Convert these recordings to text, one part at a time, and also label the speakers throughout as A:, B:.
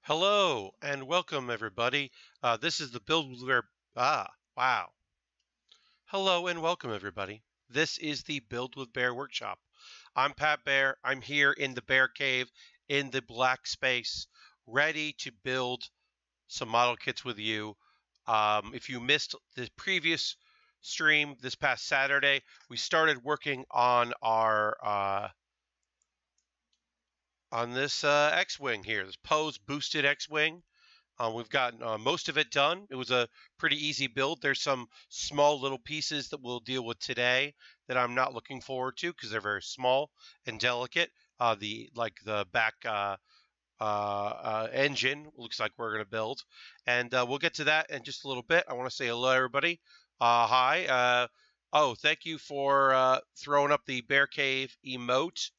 A: Hello and welcome, everybody. This is the Build with Bear. Wow. Hello and welcome, everybody. This is the Build with Bear workshop. I'm Pat Baer. I'm here in the Bear Cave in the black space, ready to build some model kits with you. If you missed the previous stream this past Saturday, we started working on our on this X-wing here, this Pose boosted X-wing. We've gotten most of it done. It was a pretty easy build. There's some small little pieces that we'll deal with today that I'm not looking forward to because they're very small and delicate. The back engine looks like we're going to build, and we'll get to that in just a little bit. I want to say hello, everybody. Hi. Thank you for throwing up the Bear Cave emote.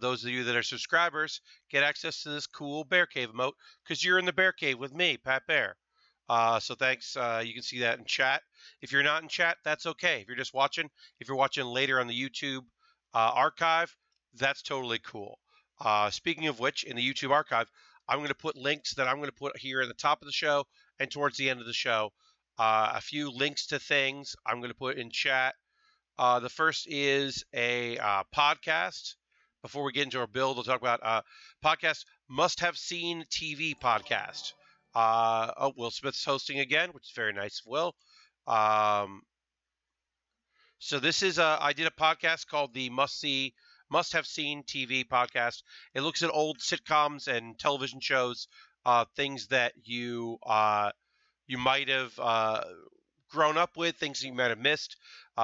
A: Those of you that are subscribers get access to this cool Bear Cave emote because you're in the Bear Cave with me, Pat Baer. So thanks. You can see that in chat. If you're not in chat, that's okay. If you're just watching, if you're watching later on the YouTube archive, that's totally cool. Speaking of which, in the YouTube archive, I'm going to put links that I'm going to put here at the top of the show and towards the end of the show. A few links to things I'm going to put in chat. The first is a podcast. Before we get into our build, we'll talk about podcast Must Have Seen TV podcast. Will Smith's hosting again, which is very nice of Will. So this is I did a podcast called the Must Have Seen TV podcast. It looks at old sitcoms and television shows, things that you might have grown up with, things that you might have missed.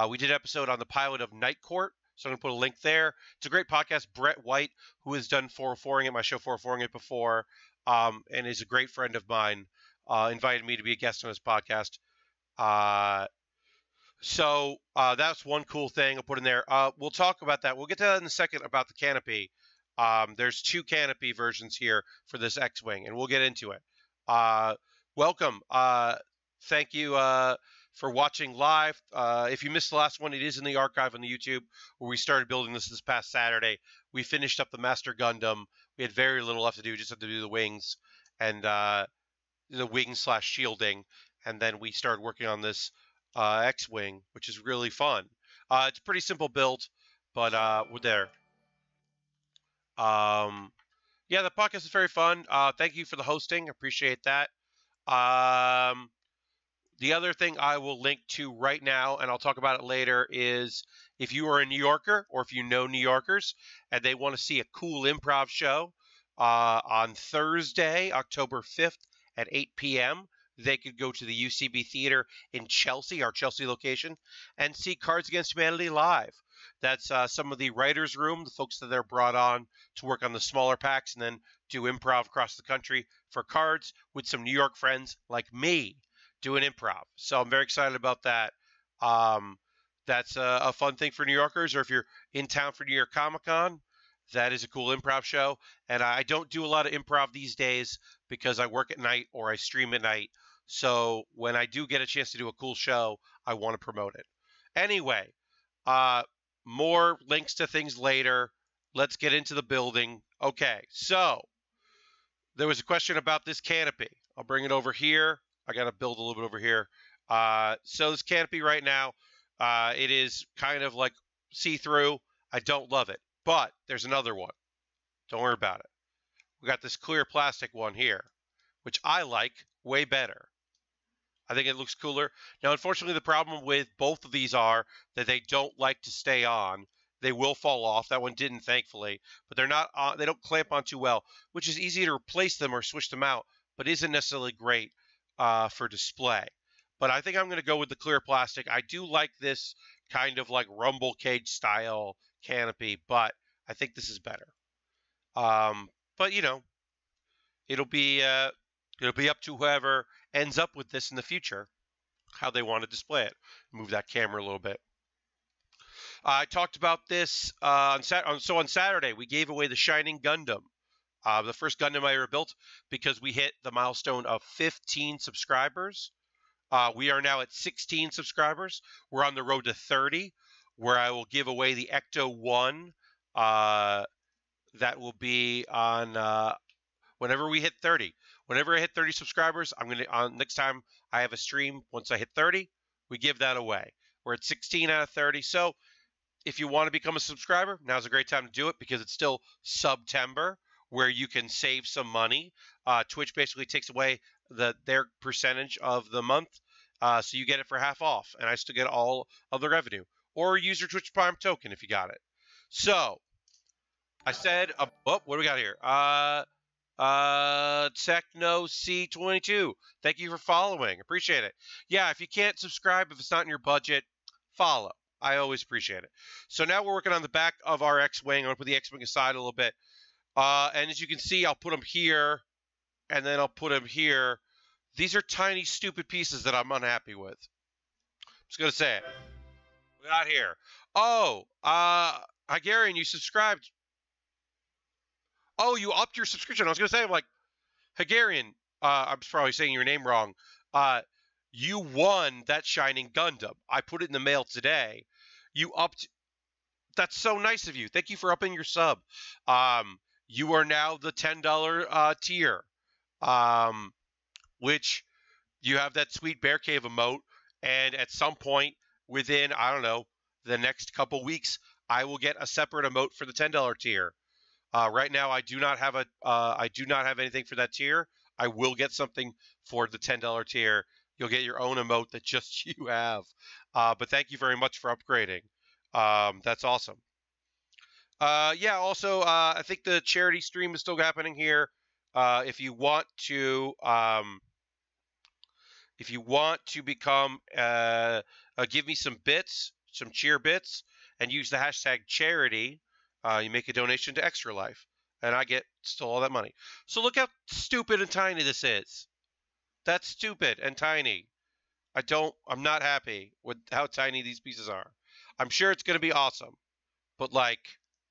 A: We did an episode on the pilot of Night Court. So I'm going to put a link there. It's a great podcast. Brett White, who has done 404ing it, my show 404ing it before, and is a great friend of mine, invited me to be a guest on his podcast. So that's one cool thing I'll put in there. We'll talk about that. We'll get to that in a second about the canopy. There's two canopy versions here for this X-Wing, and we'll get into it. Welcome. Thank you for watching live. If you missed the last one, it is in the archive on the YouTube where we started building this past Saturday. We finished up the Master Gundam. We had very little left to do, just had to do the wings and the wing/shielding, and then we started working on this X-Wing, which is really fun. It's a pretty simple build, but we're there. Yeah, the podcast is very fun. Thank you for the hosting. Appreciate that. The other thing I will link to right now, and I'll talk about it later, is if you are a New Yorker or if you know New Yorkers and they want to see a cool improv show on Thursday, October 5th at 8 p.m., they could go to the UCB Theater in Chelsea, our Chelsea location, and see Cards Against Humanity live. That's some of the writers' room, the folks that are brought on to work on the smaller packs and then do improv across the country for cards with some New York friends like me doing improv. So I'm very excited about that. That's a fun thing for New Yorkers, or if you're in town for New York Comic Con, that is a cool improv show. And I don't do a lot of improv these days because I work at night or I stream at night. So when I do get a chance to do a cool show, I want to promote it. Anyway, more links to things later. Let's get into the building. Okay, so there was a question about this canopy. I'll bring it over here. I got to build a little bit over here. So this canopy right now, it is kind of like see-through. I don't love it, but there's another one. Don't worry about it. We got this clear plastic one here, which I like way better. I think it looks cooler. Now, unfortunately, the problem with both of these are that they don't like to stay on. They will fall off. That one didn't, thankfully, but they're not on, they don't clamp on too well, which is easy to replace them or switch them out, but isn't necessarily great for display. But I think I'm going to go with the clear plastic. I do like this kind of like rumble cage style canopy, but I think this is better. But you know, it'll be up to whoever ends up with this in the future, how they want to display it. Move that camera a little bit. I talked about this on Saturday. We gave away the Shining Gundam. The first Gundam I ever built, because we hit the milestone of 15 subscribers. We are now at 16 subscribers. We're on the road to 30, where I will give away the Ecto 1. That will be on whenever we hit 30. Whenever I hit 30 subscribers, I'm going to, next time I have a stream, once I hit 30, we give that away. We're at 16 out of 30. So if you want to become a subscriber, now's a great time to do it because it's still September where you can save some money. Twitch basically takes away their percentage of the month, so you get it for half off, and I still get all of the revenue. Or use your Twitch Prime token if you got it. So I said, what do we got here? Techno C22. Thank you for following. Appreciate it. Yeah, if you can't subscribe, if it's not in your budget, follow. I always appreciate it. So now we're working on the back of our X-Wing. I'm going to put the X-Wing aside a little bit. And as you can see, I'll put them here, and then I'll put them here. These are tiny, stupid pieces that I'm unhappy with. I'm just going to say it. We got here. Oh, Hungarian, you subscribed. Oh, you upped your subscription. I was going to say, I'm like, Hungarian, I'm probably saying your name wrong. You won that Shining Gundam. I put it in the mail today. You upped. That's so nice of you. Thank you for upping your sub. You are now the $10 tier, which you have that sweet Bear Cave emote. And at some point within, I don't know, the next couple weeks, I will get a separate emote for the $10 tier. Right now, I do not have anything for that tier. I will get something for the $10 tier. You'll get your own emote that just you have. But thank you very much for upgrading. That's awesome. Yeah, also, I think the charity stream is still happening here. If you want to become, give me some bits, some cheer bits, and use the hashtag charity, you make a donation to Extra Life, and I get still all that money. So look how stupid and tiny this is. That's stupid and tiny. I'm not happy with how tiny these pieces are. I'm sure it's going to be awesome, but like,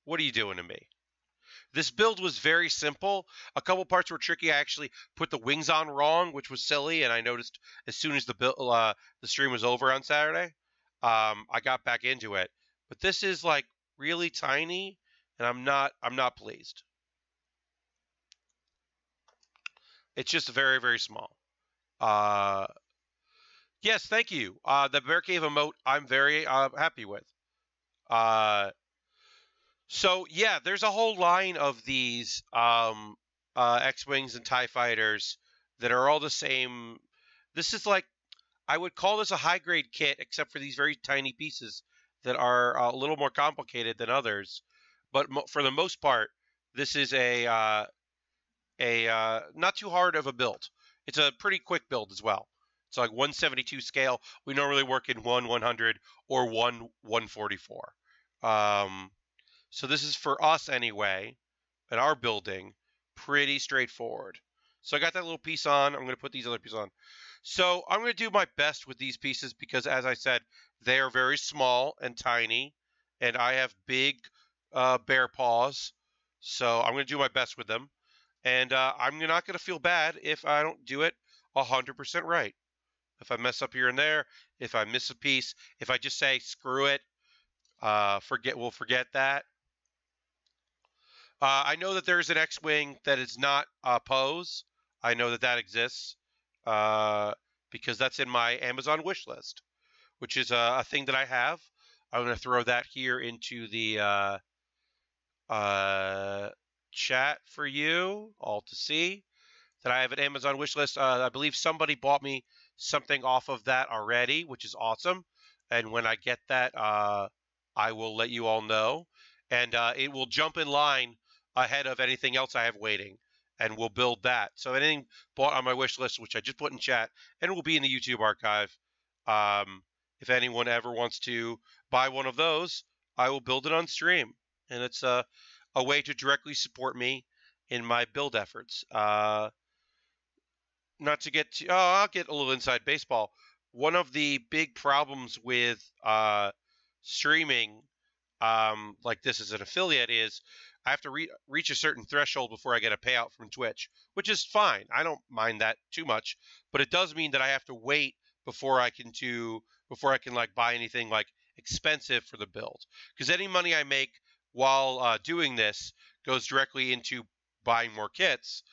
A: what are you doing to me? This build was very simple. A couple parts were tricky. I actually put the wings on wrong, which was silly, and I noticed as soon as the stream was over on Saturday, I got back into it. But this is like really tiny, and I'm not pleased. It's just very, very small. Yes, thank you. The Bear Cave emote, I'm very happy with. So yeah, there's a whole line of these X-Wings and TIE Fighters that are all the same. This is like, I would call this a high-grade kit, except for these very tiny pieces that are a little more complicated than others. But for the most part, this is a not too hard of a build. It's a pretty quick build as well. It's like 172 scale. We normally work in 1/100 or 1/144. So this is for us anyway, at our building, pretty straightforward. So I got that little piece on. I'm going to put these other pieces on. So I'm going to do my best with these pieces because, as I said, they are very small and tiny, and I have big bear paws. So I'm going to do my best with them. And I'm not going to feel bad if I don't do it 100% right. If I mess up here and there, if I miss a piece, if I just say, screw it, we'll forget that. I know that there's an X-Wing that is not a pose. I know that exists because that's in my Amazon wish list, which is a thing that I have. I'm going to throw that here into the chat for you all to see that I have an Amazon wish list. I believe somebody bought me something off of that already, which is awesome. And when I get that, I will let you all know. And it will jump in line ahead of anything else I have waiting, and we'll build that. So anything bought on my wish list, which I just put in chat, and it will be in the YouTube archive. If anyone ever wants to buy one of those, I will build it on stream. And it's a way to directly support me in my build efforts. Not to get to, I'll get a little inside baseball. One of the big problems with streaming like this as an affiliate is I have to reach a certain threshold before I get a payout from Twitch, which is fine. I don't mind that too much, but it does mean that I have to wait before I can like buy anything like expensive for the build. Because any money I make while doing this goes directly into buying more kits.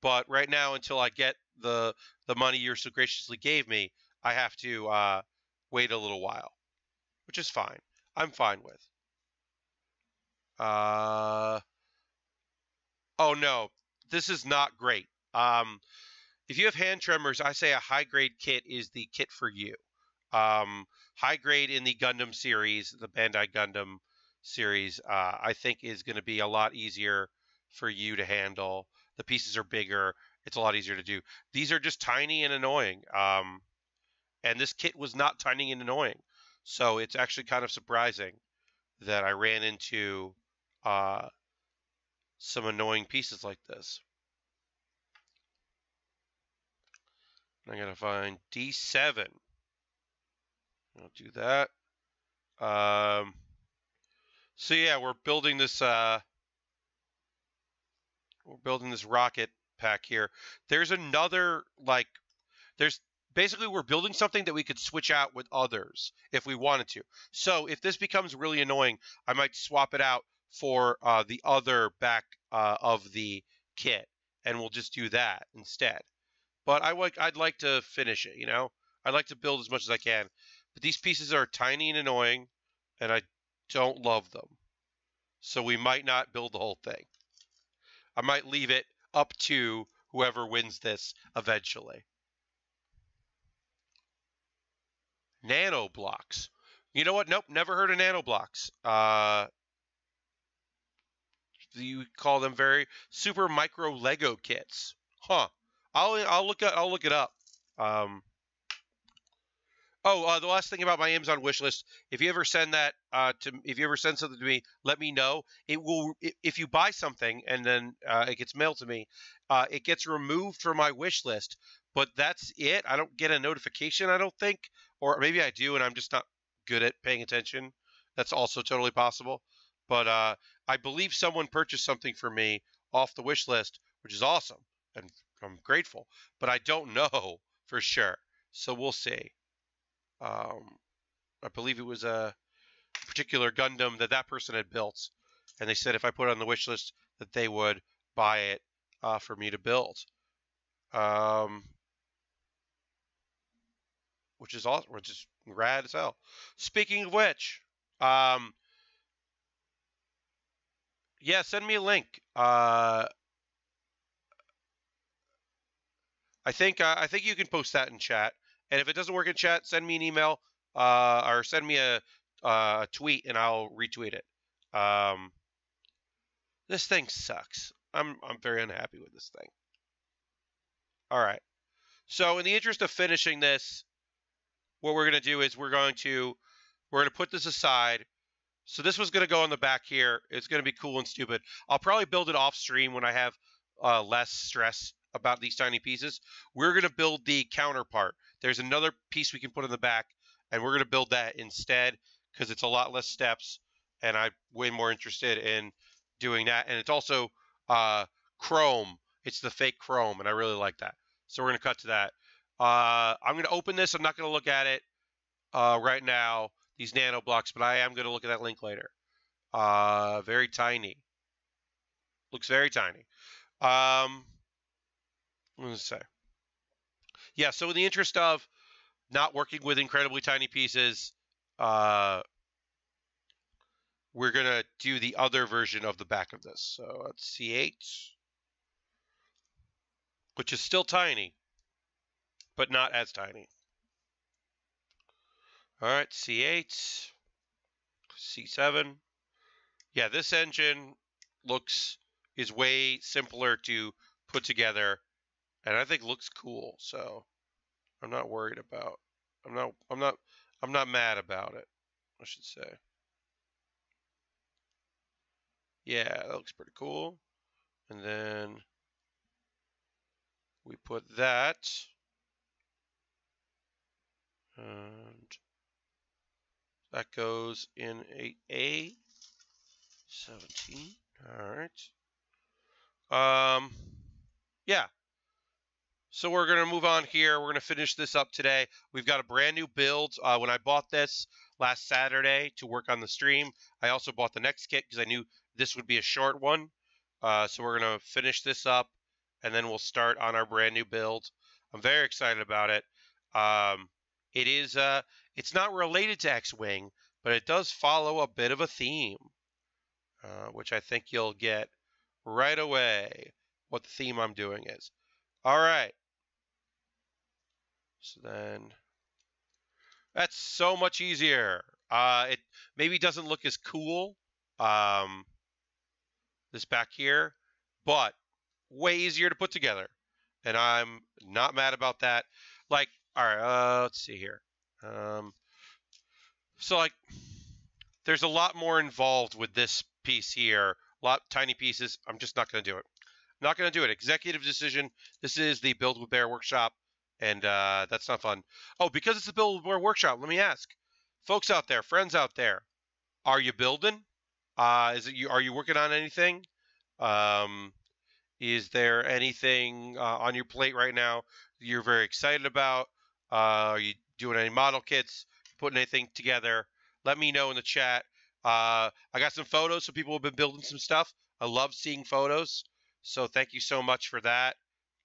A: But right now, until I get the money you so graciously gave me, I have to wait a little while, which is fine. I'm fine with. Oh no, this is not great. If you have hand tremors, I say a high grade kit is the kit for you. High grade in the Gundam series, the Bandai Gundam series, I think is going to be a lot easier for you to handle. The pieces are bigger. It's a lot easier to do. These are just tiny and annoying. And this kit was not tiny and annoying. So it's actually kind of surprising that I ran into some annoying pieces like this. I'm going to find D7. I'll do that. So yeah, we're building this rocket pack here. There's another, like, there's basically, we're building something that we could switch out with others if we wanted to. So if this becomes really annoying, I might swap it out for the other back of the kit, and we'll just do that instead. But I'd like to finish it, you know? I'd like to build as much as I can. But these pieces are tiny and annoying, and I don't love them. So we might not build the whole thing. I might leave it up to whoever wins this eventually. Nano blocks. You know what? Nope, never heard of nano blocks. You call them very super micro Lego kits, huh? I'll look it up. The last thing about my Amazon wish list, if you ever send that if you ever send something to me, let me know. If you buy something and then it gets mailed to me, it gets removed from my wish list. But that's it. I don't get a notification, I don't think, or maybe I do, and I'm just not good at paying attention. That's also totally possible. But I believe someone purchased something for me off the wish list, which is awesome, and I'm grateful. But I don't know for sure, so we'll see. I believe it was a particular Gundam that person had built, and they said if I put it on the wish list that they would buy it for me to build, which is awesome, which is rad as hell. Speaking of which, yeah, send me a link. I think you can post that in chat. And if it doesn't work in chat, send me an email or send me a tweet, and I'll retweet it. This thing sucks. I'm very unhappy with this thing. All right. So in the interest of finishing this, what we're going to do is we're going to put this aside. So this was going to go on the back here. It's going to be cool and stupid. I'll probably build it off stream when I have less stress about these tiny pieces. We're going to build the counterpart. There's another piece we can put in the back, and we're going to build that instead because it's a lot less steps, and I'm way more interested in doing that. And it's also chrome. It's the fake chrome, and I really like that. So we're going to cut to that. I'm going to open this. I'm not going to look at it right now, these nano blocks, but I am going to look at that link later. Very tiny. Looks very tiny. What does it say? Yeah, so in the interest of not working with incredibly tiny pieces, we're going to do the other version of the back of this. So it's C8, which is still tiny, but not as tiny. All right, C8, C7. Yeah, this engine is way simpler to put together, and I think looks cool. So I'm not worried about. I'm not mad about it, I should say. Yeah, that looks pretty cool. And then we put that, and that goes in a 17. All right. Yeah. So we're going to move on here. We're going to finish this up today. We've got a brand new build. When I bought this last Saturday to work on the stream, I also bought the next kit because I knew this would be a short one. So we're going to finish this up, and then we'll start on our brand new build. I'm very excited about it. It is it's not related to X-Wing, but it does follow a bit of a theme, which I think you'll get right away what the theme I'm doing is. All right. So then that's so much easier. It maybe doesn't look as cool, this back here, but way easier to put together. And I'm not mad about that. Like, all right, let's see here. So like, there's a lot more involved with this piece here. A lot tiny pieces. I'm just not going to do it. Not going to do it. Executive decision. This is the Build with Baer workshop, and that's not fun. Oh, because it's the Build with Baer workshop, let me ask, folks out there, friends out there, are you building? Are you working on anything? Is there anything on your plate right now you're very excited about? Are you doing any model kits? Putting anything together? Let me know in the chat. I got some photos, so people have been building some stuff. I love seeing photos, so thank you so much for that.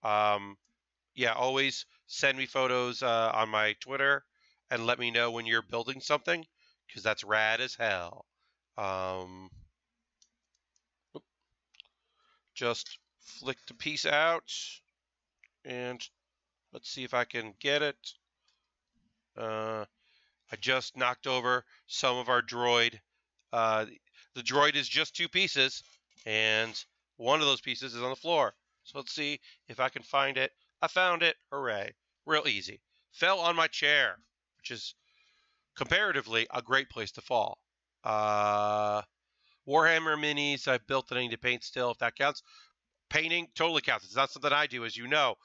A: Yeah, always send me photos on my Twitter and let me know when you're building something, because that's rad as hell. Just flick the piece out, and let's see if I can get it. I just knocked over some of our droid. The droid is just 2 pieces, and one of those pieces is on the floor. So let's see if I can find it. I found it. Hooray. Real easy. Fell on my chair, which is comparatively a great place to fall. Warhammer minis. I built that I need to paint still, if that counts. Painting totally counts. It's not something I do, as you know.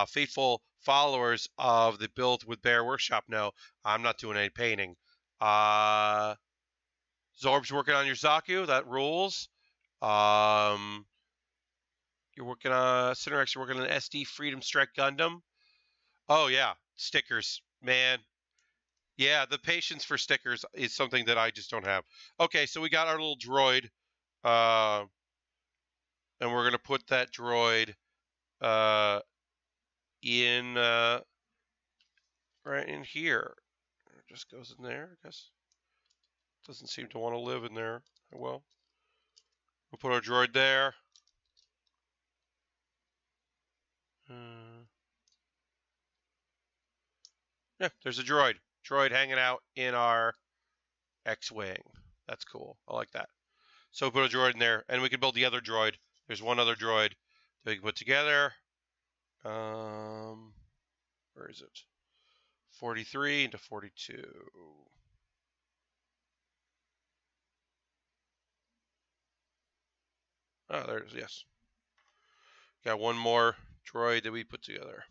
A: Faithful followers of the Build with Baer workshop know I'm not doing any painting. Zorb's working on your Zaku. That rules. You're working on Cinerex. You're working on an SD Freedom Strike Gundam. Oh yeah, stickers, man. Yeah, the patience for stickers is something that I just don't have. Okay, so we got our little droid, and we're gonna put that droid in right in here. It just goes in there, I guess. Doesn't seem to want to live in there. Well, we'll put our droid there. Yeah, there's a droid. Droid hanging out in our X-Wing. That's cool. I like that. So we put a droid in there, and we can build the other droid. There's one other droid that we can put together. Where is it? 43 into 42. Oh, there's, yes. Got one more droid that we put together.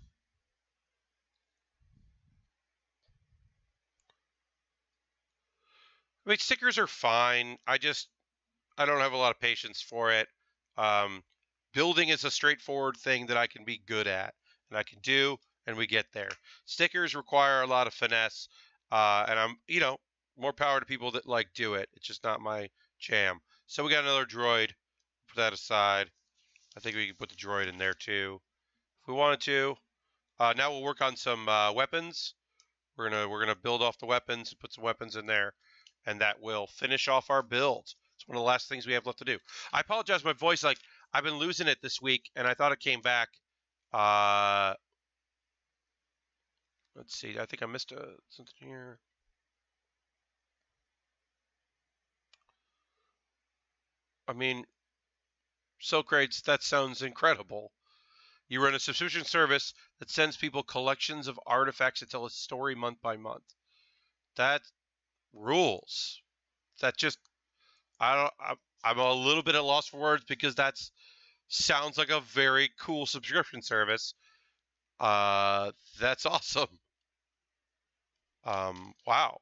A: I mean, stickers are fine. I don't have a lot of patience for it. Building is a straightforward thing that I can be good at, and I can do, and we get there. Stickers require a lot of finesse, and I'm, more power to people that do it. It's just not my jam. So we got another droid. Put that aside. I think we can put the droid in there too, if we wanted to. Now we'll work on some weapons. We're gonna build off the weapons and put some weapons in there, and that will finish off our build. It's one of the last things we have left to do. I apologize, my voice, I've been losing it this week, and I thought it came back. Let's see. I think I missed something here. I mean, Socrates, that sounds incredible. You run a subscription service that sends people collections of artifacts that tell a story month by month. That rules. That just, I'm a little bit at loss for words, because that's sounds like a very cool subscription service. That's awesome. Wow.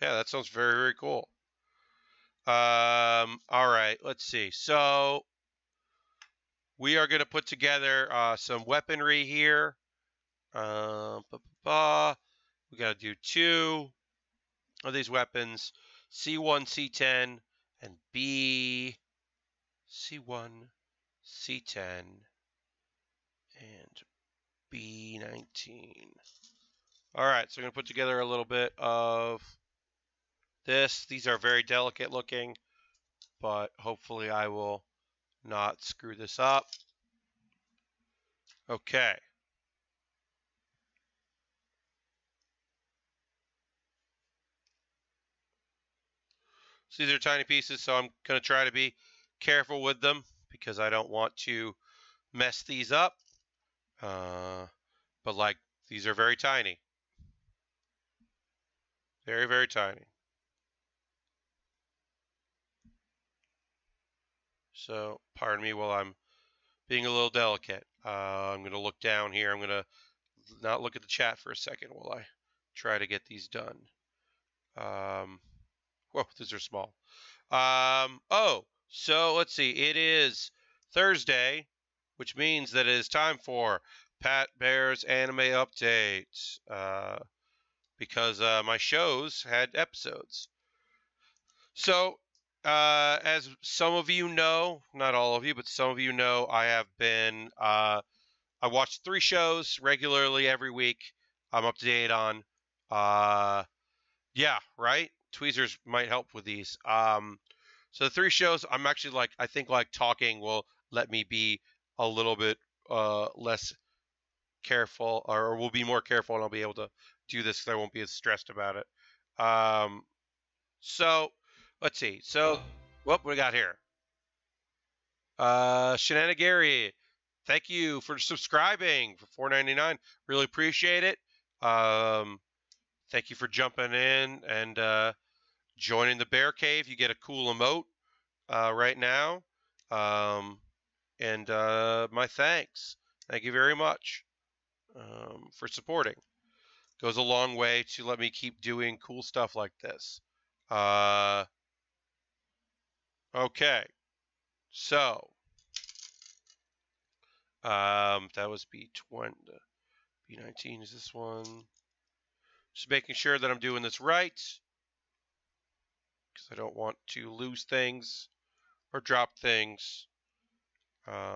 A: Yeah, that sounds very, very cool. All right, let's see. So we are going to put together some weaponry here. We got to do 2 of these weapons, C1, C10, and B, C1, C10, and B19. All right, so I'm going to put together a little bit of this. These are very delicate looking, but hopefully I will not screw this up. Okay. So these are tiny pieces, so I'm going to try to be careful with them because I don't want to mess these up. But like, these are very tiny. Very, very tiny. So pardon me while I'm being a little delicate. I'm going to look down here. I'm going to not look at the chat for a second while I try to get these done. Whoa, these are small. So let's see. It is Thursday, which means that it is time for Pat Baer's anime update. Because my shows had episodes. So, as some of you know, not all of you, but some of you know, I have been, I watch 3 shows regularly every week. I'm up to date on. Yeah, right? Tweezers might help with these. So the 3 shows, I'm actually like, I think like talking will let me be a little bit less careful, or will be more careful, and I'll be able to do this because I won't be as stressed about it. So let's see. So what we got here? Shenanigary, thank you for subscribing for $4.99. Really appreciate it. Thank you for jumping in and joining the Bear Cave. You get a cool emote right now. And my thanks. Thank you very much for supporting. Goes a long way to let me keep doing cool stuff like this. Okay. So, that was B20, B19 is this one. Just making sure that I'm doing this right, because I don't want to lose things or drop things.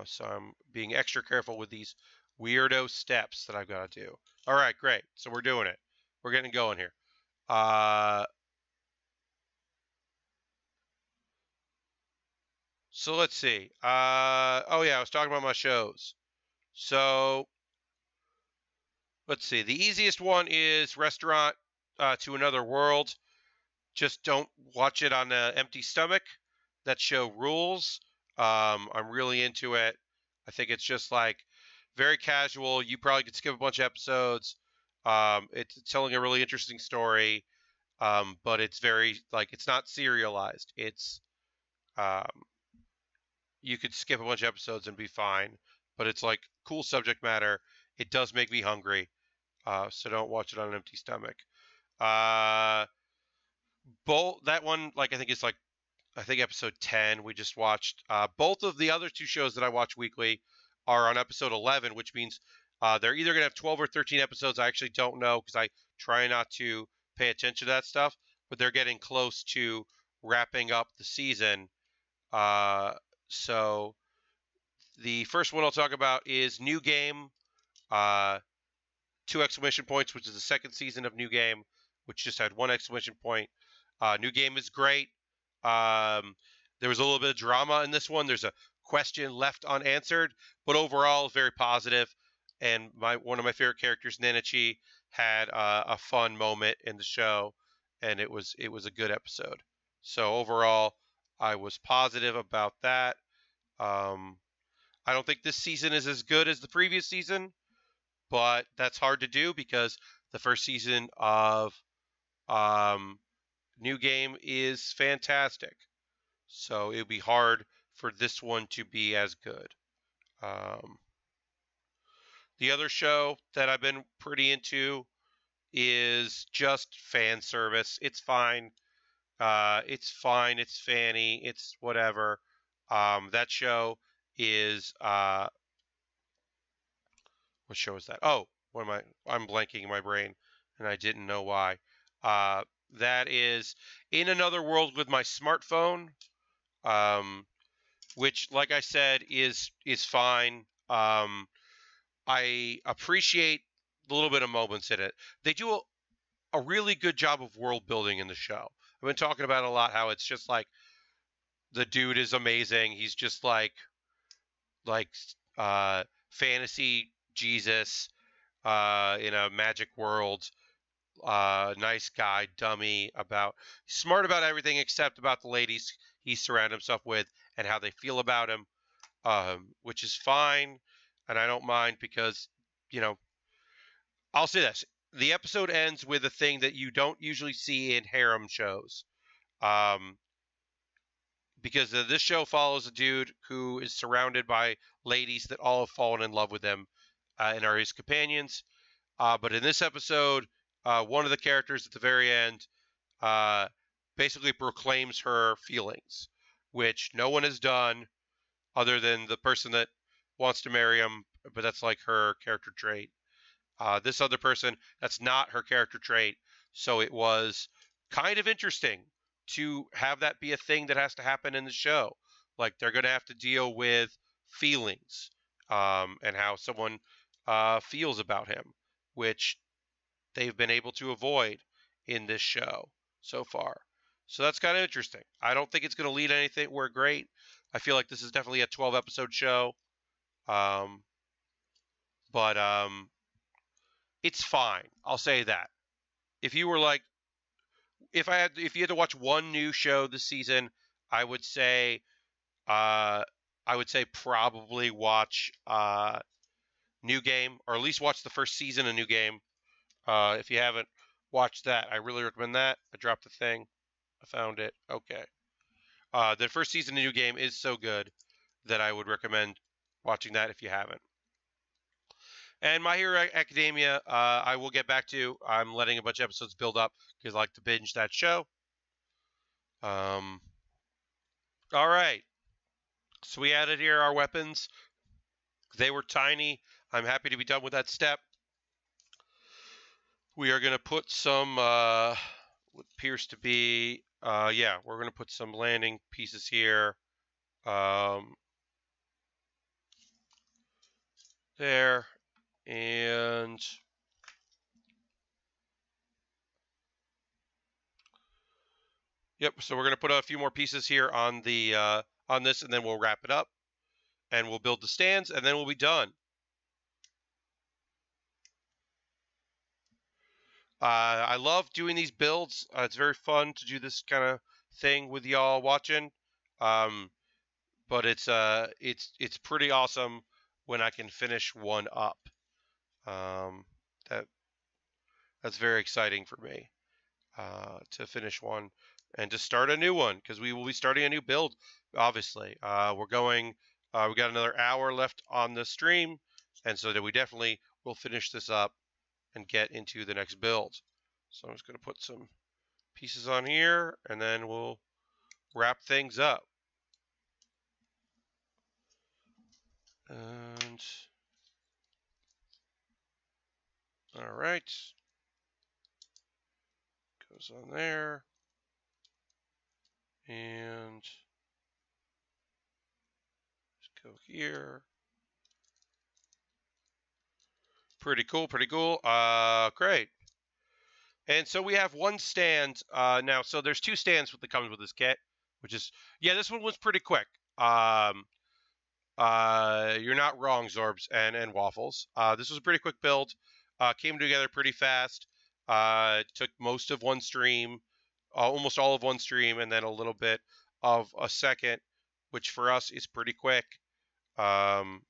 A: So I'm being extra careful with these weirdo steps that I've got to do. All right, great. So we're doing it. We're getting going here. So let's see. Oh yeah, I was talking about my shows. So let's see. The easiest one is Restaurant to Another World. Just don't watch it on an empty stomach. That show rules. I'm really into it. I think it's just like very casual. You probably could skip a bunch of episodes. It's telling a really interesting story, but it's very like it's not serialized. It's you could skip a bunch of episodes and be fine, but it's like cool subject matter. It does make me hungry, so don't watch it on an empty stomach. Both that one, like I think it's like I think episode 10 we just watched. Both of the other 2 shows that I watch weekly are on episode 11, which means they're either going to have 12 or 13 episodes. I actually don't know because I try not to pay attention to that stuff, but they're getting close to wrapping up the season. So the first one I'll talk about is New Game, 2 exclamation points, which is the second season of New Game, which just had 1 exclamation point. New Game is great. There was a little bit of drama in this one. There's a question left unanswered, but overall very positive. And one of my favorite characters, Nanachi, had a fun moment in the show, and it was a good episode. So overall, I was positive about that. I don't think this season is as good as the previous season, but that's hard to do because the first season of New Game is fantastic. So it would be hard for this one to be as good. The other show that I've been pretty into is just fan service. It's fine. It's fine. It's fanny. It's whatever. That show is what show is that? Oh, what am I? I'm blanking in my brain, and I didn't know why. That is In Another World with My Smartphone, which, like I said, is fine. I appreciate the little bit of moments in it. They do a really good job of world building in the show. I've been talking about it a lot, how it's just like the dude is amazing. He's just like fantasy Jesus in a magic world. Nice guy, dummy, smart about everything except about the ladies he surrounded himself with and how they feel about him, which is fine, and I don't mind because, you know, I'll say this: the episode ends with a thing that you don't usually see in harem shows, um, because this show follows a dude who is surrounded by ladies that all have fallen in love with him and are his companions. But in this episode, one of the characters at the very end uh, basically proclaims her feelings, which no one has done other than the person that wants to marry him, but that's like her character trait. This other person, that's not her character trait. So it was kind of interesting to have that be a thing that has to happen in the show. Like they're going to have to deal with feelings and how someone feels about him, which they've been able to avoid in this show so far. So that's kind of interesting. I don't think it's going to lead anywhere great. I feel like this is definitely a 12 episode show. Um, but it's fine. I'll say that. If you were like, if you had to watch one new show this season, I would say, uh, I would say probably watch New Game, or at least watch the first season of New Game. If you haven't watched that, I really recommend that. I dropped the thing. I found it. Okay. The first season of New Game is so good that I would recommend watching that if you haven't. And My Hero Academia, I will get back to. I'm letting a bunch of episodes build up because I like to binge that show. All right. So we added here our weapons. They were tiny. I'm happy to be done with that step. We are going to put some, what appears to be, yeah, we're going to put some landing pieces here. There. And yep, so we're going to put a few more pieces here on the on this, and then we'll wrap it up, and we'll build the stands, and then we'll be done. I love doing these builds. It's very fun to do this kind of thing with y'all watching. But it's pretty awesome when I can finish one up. That that's very exciting for me to finish one and to start a new one, because we will be starting a new build. Obviously, we're going. We got another hour left on the stream, and so that we definitely will finish this up and get into the next build. So I'm just going to put some pieces on here, and then we'll wrap things up. And all right, goes on there, and just go here. Pretty cool, pretty cool. Great. And so we have one stand now. So there's two stands that comes with this kit, which is, yeah, this one was pretty quick. You're not wrong, Zorbs and Waffles. This was a pretty quick build. Came together pretty fast. Took most of one stream, almost all of one stream, and then a little bit of a second, which for us is pretty quick. Finish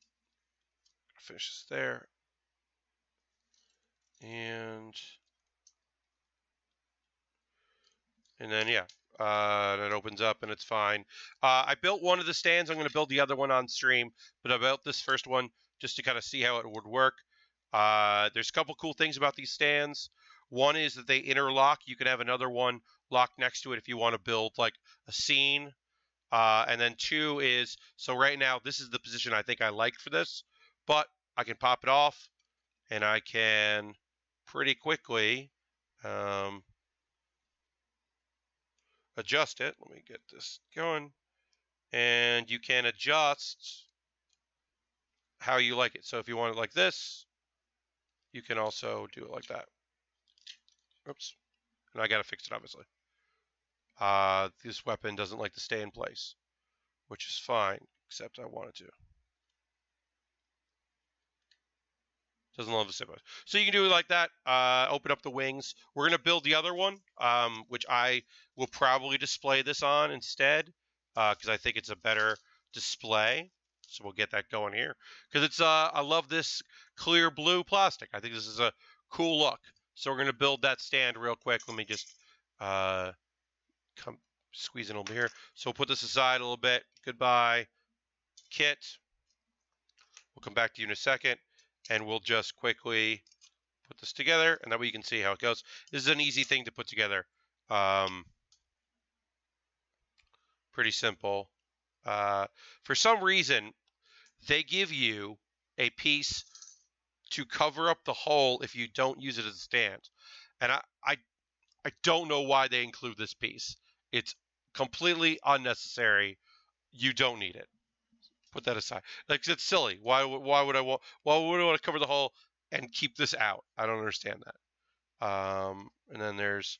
A: this there. And then, yeah, it opens up and it's fine. I built one of the stands. I'm going to build the other one on stream, but I built this first one just to kind of see how it would work. There's a couple cool things about these stands. One is that they interlock. You can have another one locked next to it if you want to build like a scene. And then two is, so right now, this is the position I think I like for this, but I can pop it off and I can pretty quickly adjust it. Let me get this going. And you can adjust how you like it. So if you want it like this, you can also do it like that. Oops. And I got to fix it, obviously. This weapon doesn't like to stay in place, which is fine, except I want it to. Doesn't love the stay in place. So you can do it like that. Open up the wings. We're going to build the other one, which I will probably display this on instead, because I think it's a better display. So we'll get that going here. Because it's, I love this clear blue plastic. I think this is a cool look. So we're going to build that stand real quick. Let me just come squeeze in over here. So we'll put this aside a little bit. Goodbye, kit. We'll come back to you in a second, and we'll just quickly put this together, and that way you can see how it goes. This is an easy thing to put together. Pretty simple. For some reason, they give you a piece to cover up the hole if you don't use it as a stand. And I don't know why they include this piece. It's completely unnecessary. You don't need it. Put that aside. Like, it's silly. Why would I want to cover the hole and keep this out? I don't understand that. And then there's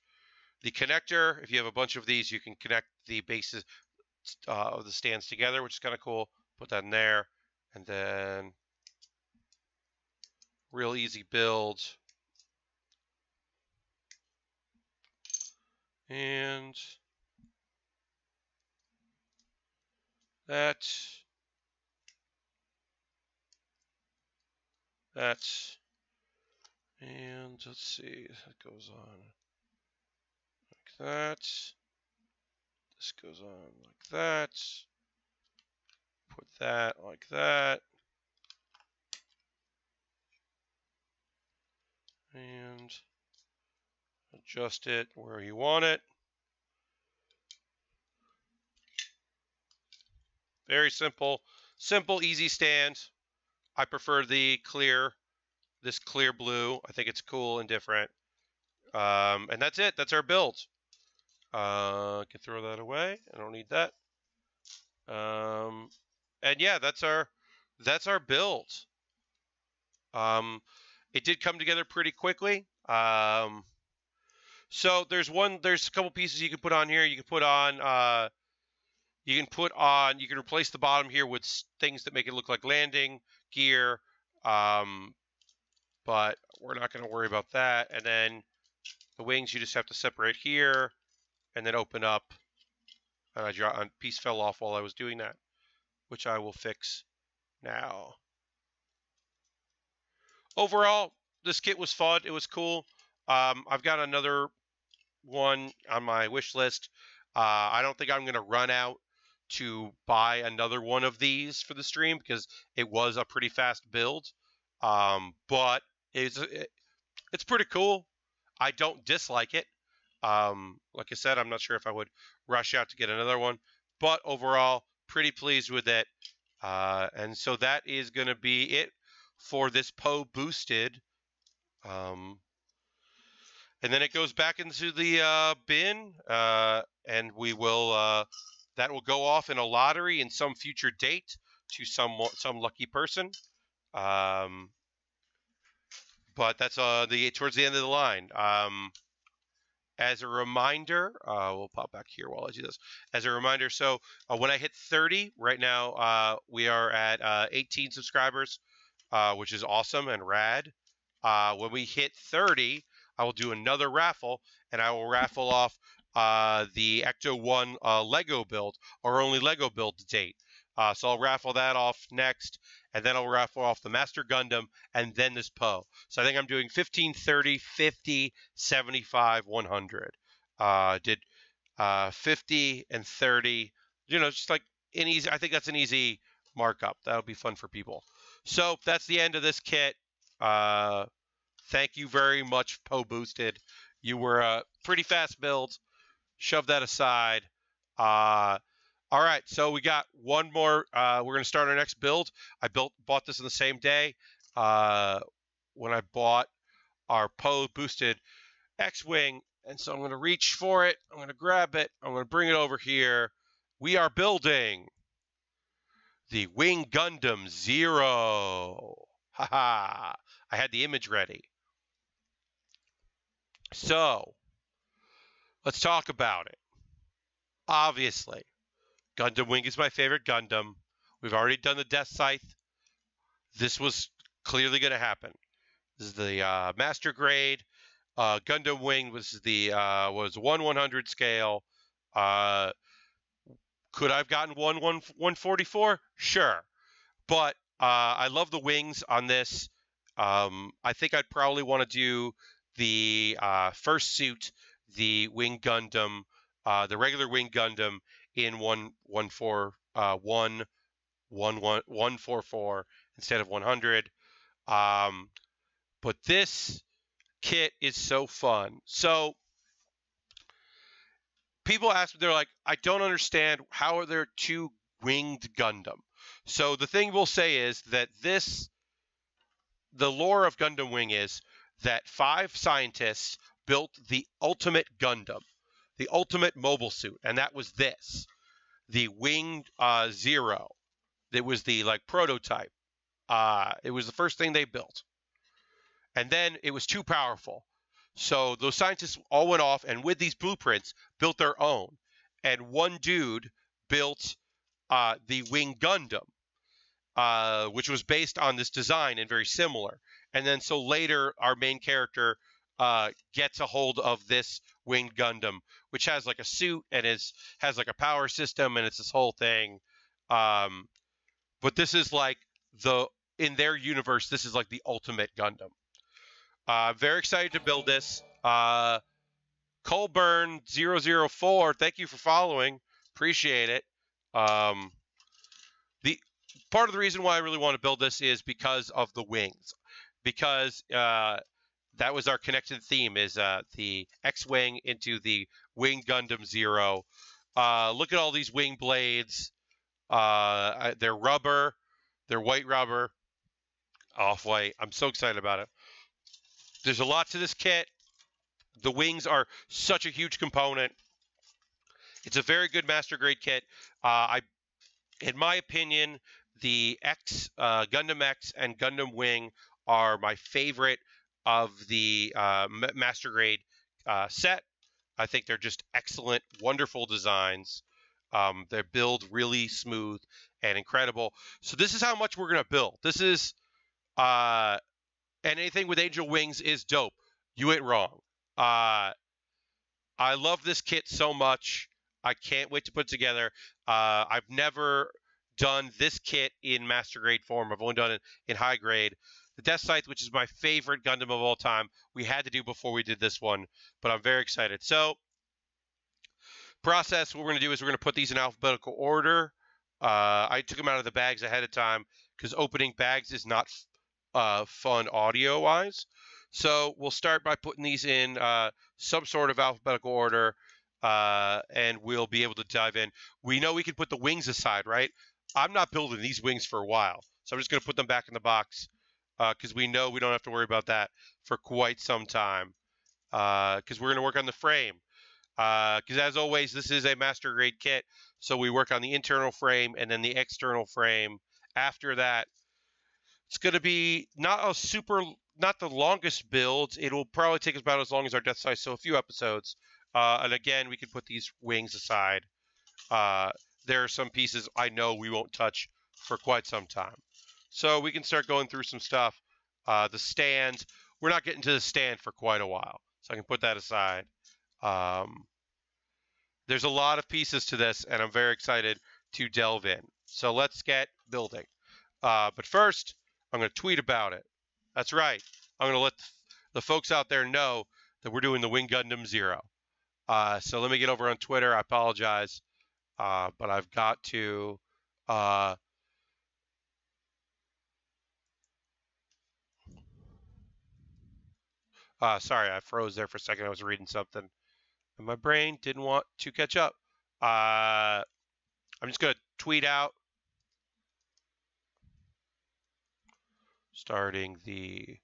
A: the connector. If you have a bunch of these, you can connect the bases of the stands together, which is kind of cool. Put that in there, and then real easy build. And that. And let's see, that goes on like that. This goes on like that. Put that like that. And adjust it where you want it. Very simple. Simple, easy stand. I prefer this clear blue. I think it's cool and different. And that's it. That's our build. I can throw that away. I don't need that. And yeah, that's our build. It did come together pretty quickly. So there's a couple pieces you can put on here. You can replace the bottom here with things that make it look like landing gear. But we're not going to worry about that. And then the wings, you just have to separate here and then open up. And a piece fell off while I was doing that, which I will fix now. Overall, this kit was fun. It was cool. I've got another one on my wish list. I don't think I'm going to run out to buy another one of these for the stream because it was a pretty fast build. But it's pretty cool. I don't dislike it. Like I said, I'm not sure if I would rush out to get another one, but overall, pretty pleased with it. And so that is going to be it for this Poe boosted. And then it goes back into the bin, and we will that will go off in a lottery in some future date to some lucky person. But that's towards the end of the line. As a reminder, we'll pop back here while I do this. As a reminder, so when I hit 30, right now we are at 18 subscribers, which is awesome and rad. When we hit 30, I will do another raffle, and I will raffle off the Ecto 1 Lego build, our only Lego build to date. So I'll raffle that off next, and then I'll raffle off the Master Gundam, and then this Poe. So I think I'm doing 15, 30, 50, 75, 100. Did 50 and 30, just like an easy, I think that's an easy markup. That'll be fun for people. So that's the end of this kit. Thank you very much, Poe Boosted. You were a pretty fast build. Shove that aside. All right, so we got one more. We're going to start our next build. I bought this on the same day when I bought our Poe boosted X-Wing. And so I'm going to reach for it. I'm going to grab it. I'm going to bring it over here. We are building the Wing Gundam Zero. Haha, I had the image ready. So, let's talk about it. Obviously, Gundam Wing is my favorite Gundam. We've already done the Death Scythe. This was clearly going to happen. This is the Master Grade. Gundam Wing was the was 1/100 scale. Could I've gotten 1/144? Sure. But I love the wings on this. I think I'd probably want to do the first suit, the Wing Gundam, the regular Wing Gundam in 144 instead of 100. But this kit is so fun. So people ask me, they're like, I don't understand, how are there two winged Gundam? So the thing we'll say is that the lore of Gundam Wing is that 5 scientists built the ultimate Gundam, the ultimate mobile suit, and that was this, the Winged Zero. It was the prototype. It was the first thing they built, and then it was too powerful. So those scientists all went off and with these blueprints built their own, and one dude built the Wing Gundam, which was based on this design and very similar. And then so later, our main character gets a hold of this Winged Gundam, which has a suit and has a power system, and it's this whole thing. But this is in their universe, this is the ultimate Gundam. Very excited to build this. Colburn004, thank you for following. Appreciate it. The part of the reason why I really want to build this is because of the wings, because that was our connected theme, is the X-Wing into the Wing Gundam Zero. Look at all these wing blades. They're rubber. They're white rubber. Off-white. I'm so excited about it. There's a lot to this kit. The wings are such a huge component. It's a very good Master Grade kit. In my opinion, the Gundam X and Gundam Wing are my favorite of the Master Grade set. I think they're just excellent, wonderful designs. They build really smooth and incredible. So this is how much we're going to build. This is, and anything with Angel Wings is dope. You ain't wrong. I love this kit so much. I can't wait to put it together. I've never done this kit in Master Grade form. I've only done it in high grade. The Death Scythe, which is my favorite Gundam of all time, we had to do before we did this one, but I'm very excited. So, process, what we're going to do is we're going to put these in alphabetical order. I took them out of the bags ahead of time because opening bags is not fun audio-wise. So we'll start by putting these in some sort of alphabetical order, and we'll be able to dive in. We know we can put the wings aside, right? I'm not building these wings for a while, so I'm just going to put them back in the box because we know we don't have to worry about that for quite some time because we're going to work on the frame. Because as always, this is a Master Grade kit, so we work on the internal frame and then the external frame. After that, it's going to be not the longest builds. It'll probably take us about as long as our Death Scythe, so a few episodes. And again, we can put these wings aside. There are some pieces I know we won't touch for quite some time. So we can start going through some stuff. The stand, we're not getting to the stand for quite a while, so I can put that aside. There's a lot of pieces to this, and I'm very excited to delve in. So let's get building. But first, I'm going to tweet about it. That's right. I'm going to let the folks out there know that we're doing the Wing Gundam Zero. So let me get over on Twitter. I apologize, but I've got to... sorry, I froze there for a second. I was reading something, and my brain didn't want to catch up. I'm just going to tweet out starting the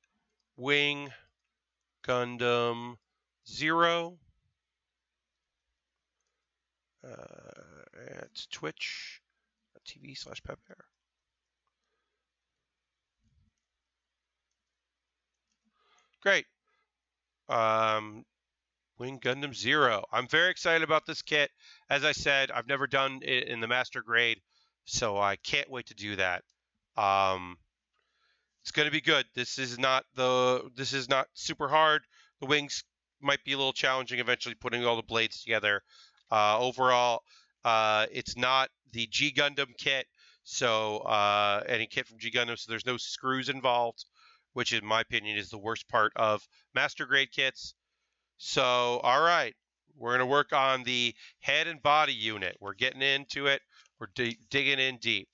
A: Wing Gundam Zero at twitch.tv/Baer. Great. Wing Gundam Zero. I'm very excited about this kit. As I said, I've never done it in the master grade, so I can't wait to do that. It's going to be good. This is not super hard. The wings might be a little challenging eventually putting all the blades together. Overall, it's not the G Gundam kit, so any kit from G Gundam, so there's no screws involved, which in my opinion is the worst part of master grade kits. So, all right, we're going to work on the head and body unit. We're getting into it. We're digging in deep.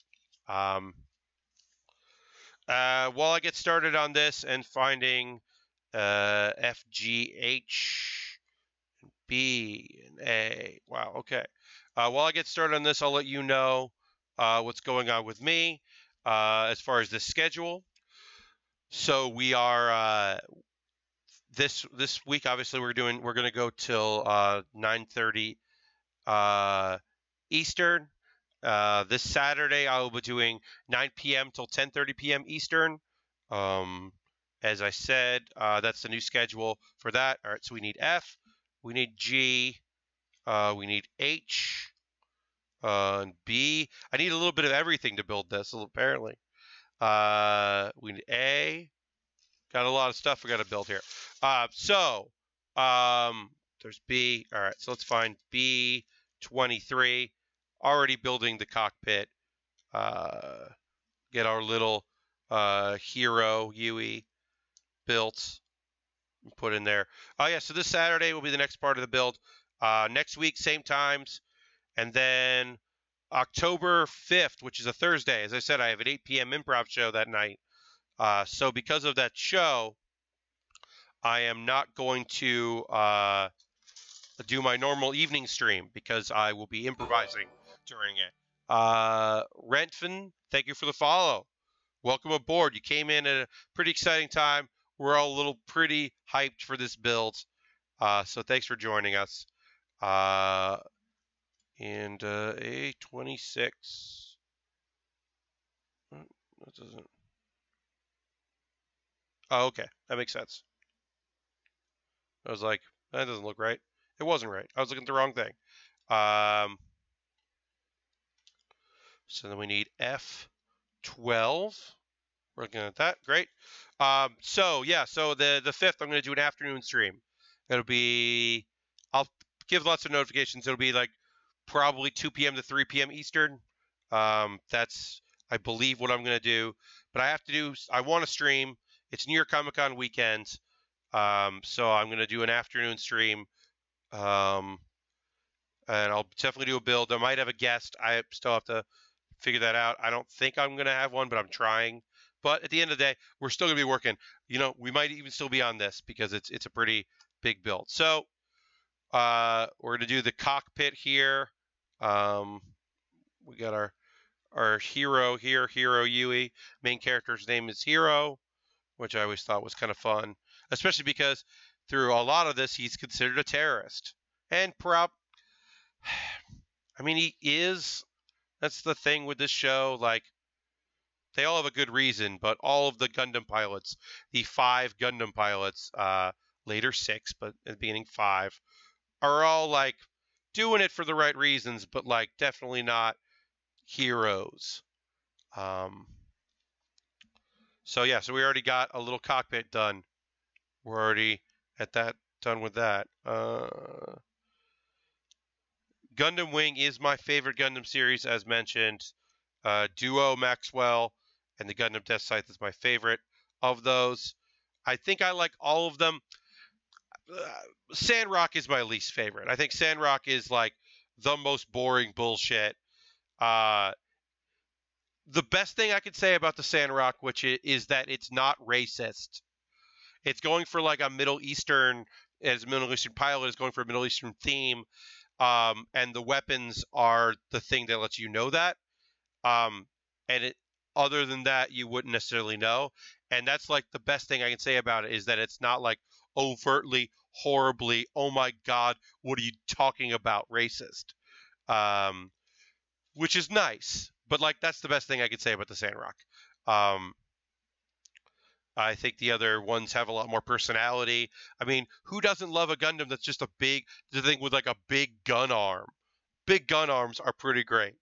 A: While I get started on this and finding F, G, H, B, and A. Wow, okay. While I get started on this, I'll let you know what's going on with me as far as the schedule. So we are this week. Obviously, we're going to go till 9:30 Eastern. This Saturday, I will be doing 9 p.m. till 10:30 p.m. Eastern. As I said, that's the new schedule for that. All right, so we need F, we need G, we need H, and B. I need a little bit of everything to build this, apparently. We need A. Got a lot of stuff we got to build here. There's B. All right, so let's find B23. Already building the cockpit. Get our little hero Yui built and put in there. Oh yeah, so this Saturday will be the next part of the build. Next week, same times, and then October 5th, which is a Thursday. As I said, I have an 8 p.m. improv show that night. So because of that show, I am not going to do my normal evening stream because I will be improvising during it. Rentfin, thank you for the follow. Welcome aboard. You came in at a pretty exciting time. We're all a little pretty hyped for this build. So thanks for joining us. And A26. That doesn't. Oh, okay. That makes sense. I was like, that doesn't look right. It wasn't right. I was looking at the wrong thing. So then we need F12. We're looking at that. Great. So the 5th, I'm going to do an afternoon stream. It'll be, I'll give lots of notifications. It'll be like probably 2 p.m. to 3 p.m. Eastern. That's, I believe, what I'm going to do. But I want to stream. It's New York Comic Con weekend. So I'm going to do an afternoon stream. And I'll definitely do a build. I might have a guest. I still have to figure that out. I don't think I'm going to have one, but I'm trying. But at the end of the day, we're still going to be working. You know, we might even still be on this because it's a pretty big build. So we're going to do the cockpit here. We got our hero here, Hero Yui. Main character's name is Hero, which I always thought was kind of fun, especially because through a lot of this, he's considered a terrorist. And I mean, he is. That's the thing with this show. Like, they all have a good reason, but all of the Gundam pilots, the 5 Gundam pilots, later 6, but at the beginning 5, are all like doing it for the right reasons, but like definitely not heroes. So yeah, so we already got a little cockpit done. We're already at that, done with that. Gundam Wing is my favorite Gundam series, as mentioned. Duo Maxwell and the Gundam Death Scythe is my favorite of those. I think I like all of them. Sandrock is my least favorite. I think Sandrock is like the most boring bullshit. The best thing I could say about the Sandrock, which is that it's not racist. It's going for like a Middle Eastern, as a Middle Eastern pilot is going for a Middle Eastern theme. And the weapons are the thing that lets you know that. Other than that, you wouldn't necessarily know. And that's like the best thing I can say about it is that it's not like overtly, horribly, oh my God, what are you talking about, racist? Which is nice. But like that's the best thing I could say about the Sandrock. I think the other ones have a lot more personality. I mean, who doesn't love a Gundam that's just the thing with like a big gun arm? Big gun arms are pretty great.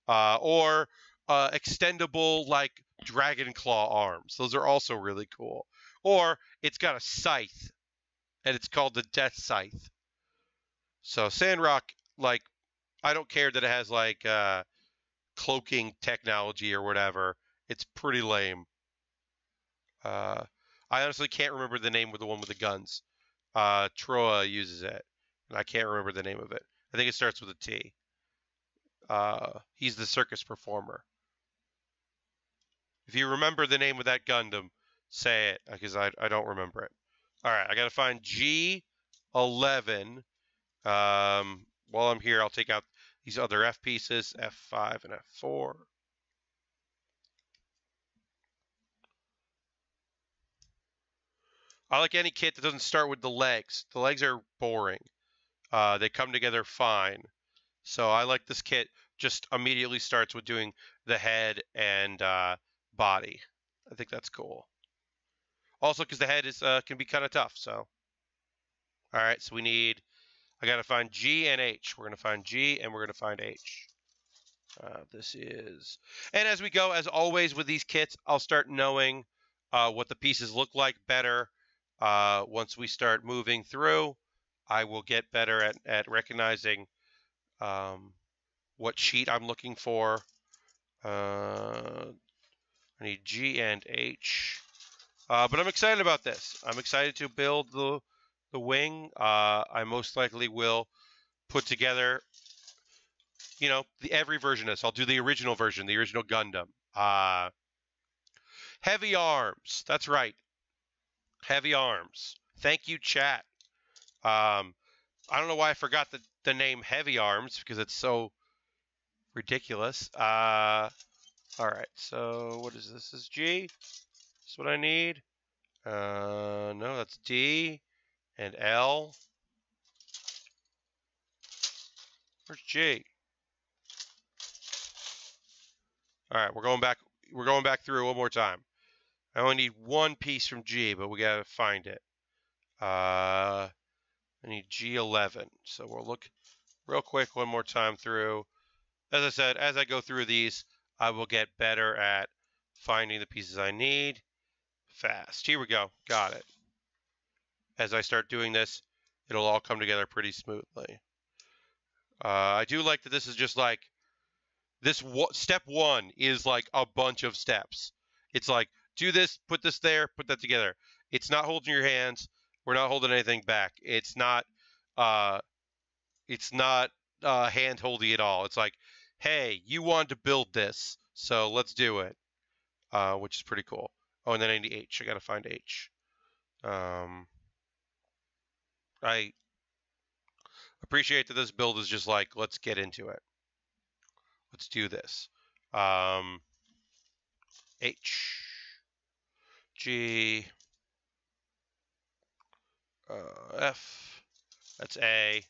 A: Or extendable like dragon claw arms. Those are also really cool. Or it's got a scythe, and it's called the Death Scythe. So Sandrock, like, I don't care that it has like cloaking technology or whatever. It's pretty lame. I honestly can't remember the name of the one with the guns. Troa uses it, and I can't remember the name of it. I think it starts with a T. He's the circus performer. If you remember the name of that Gundam, say it, because I don't remember it. All right, I got to find G11. While I'm here, I'll take out these other F pieces, F5 and F4. I like any kit that doesn't start with the legs. The legs are boring. They come together fine. So I like this kit just immediately starts with doing the head and body. I think that's cool. Also, because the head is can be kind of tough. So, all right. So I got to find G and H. We're going to find G and we're going to find H. And as we go, as always with these kits, I'll start knowing what the pieces look like better. Once we start moving through, I will get better at recognizing what sheet I'm looking for. I need G and H. But I'm excited about this. I'm excited to build the wing. I most likely will put together, every version of this. I'll do the original version, the original Gundam. Heavy arms. That's right. Heavy arms. Thank you, chat. I don't know why I forgot the name Heavy Arms because it's so ridiculous. All right. So what is this? This is G. That's what I need. No, that's D and L. Where's G? All right, we're going back. We're going back through one more time. I only need one piece from G, but we gotta find it. I need G11. So we'll look real quick one more time through. As I said, as I go through these, I will get better at finding the pieces I need fast. Here we go. Got it. As I start doing this, it'll all come together pretty smoothly. I do like that this is just like this. Step one is like a bunch of steps. It's like do this, put this there, put that together. It's not holding your hands. We're not holding anything back. It's not hand holdy at all. It's like, hey, you wanted to build this, so let's do it, which is pretty cool. Oh, and then I need H. I got to find H. I appreciate that this build is just like, let's get into it. Let's do this. H. G. F. That's A.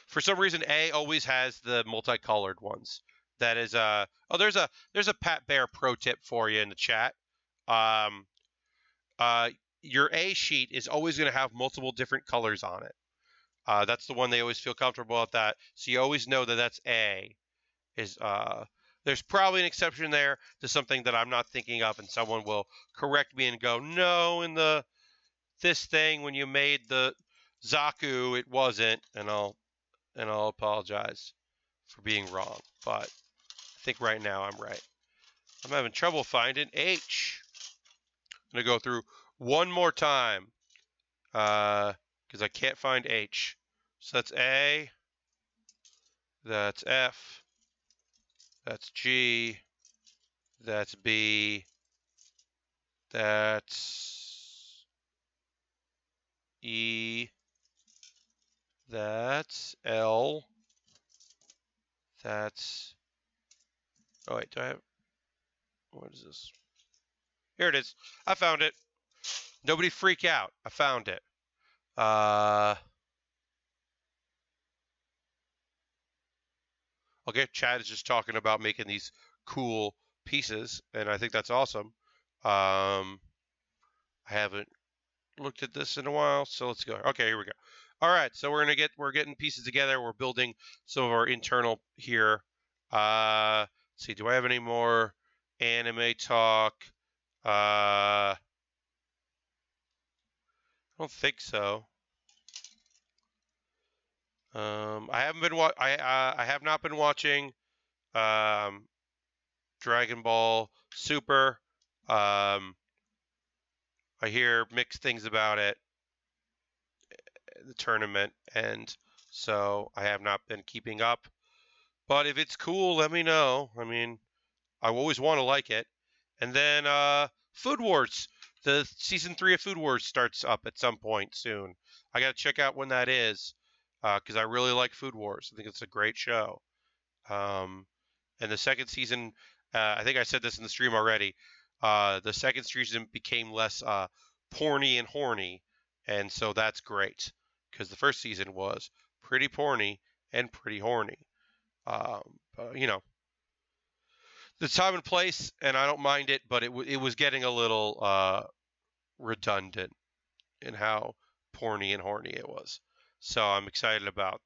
A: For some reason, A always has the multicolored ones. That is there's a Pat Baer pro tip for you in the chat. Your A sheet is always going to have multiple different colors on it. That's the one they always feel comfortable with that. So you always know that that's A. There's probably an exception there to something that I'm not thinking of, and someone will correct me and go, no, in this thing when you made the Zaku, it wasn't, and I'll apologize for being wrong. But I think right now I'm right. I'm having trouble finding H. I'm gonna go through one more time because I can't find H. So that's A. That's F. That's G. That's B. That's E. That's L. That's... Oh, wait, do I have... What is this? Here it is. I found it. Nobody freak out. I found it. Okay, Chad is just talking about making these cool pieces, and I think that's awesome. I haven't looked at this in a while, so let's go. Okay, here we go. All right, so we're getting pieces together. We're building some of our internal here. Let's see, do I have any more anime talk? I don't think so. I haven't been I have not been watching Dragon Ball Super. I hear mixed things about it, the tournament, and so I have not been keeping up. But if it's cool, let me know. I mean, I always want to like it. And then Food Wars, the season 3 of Food Wars starts up at some point soon. I got to check out when that is because I really like Food Wars. I think it's a great show. And the second season, I think I said this in the stream already. The second season became less porny and horny, and so that's great because the first season was pretty porny and pretty horny. You know, the time and place, and I don't mind it, but it was getting a little redundant in how porny and horny it was. So I'm excited about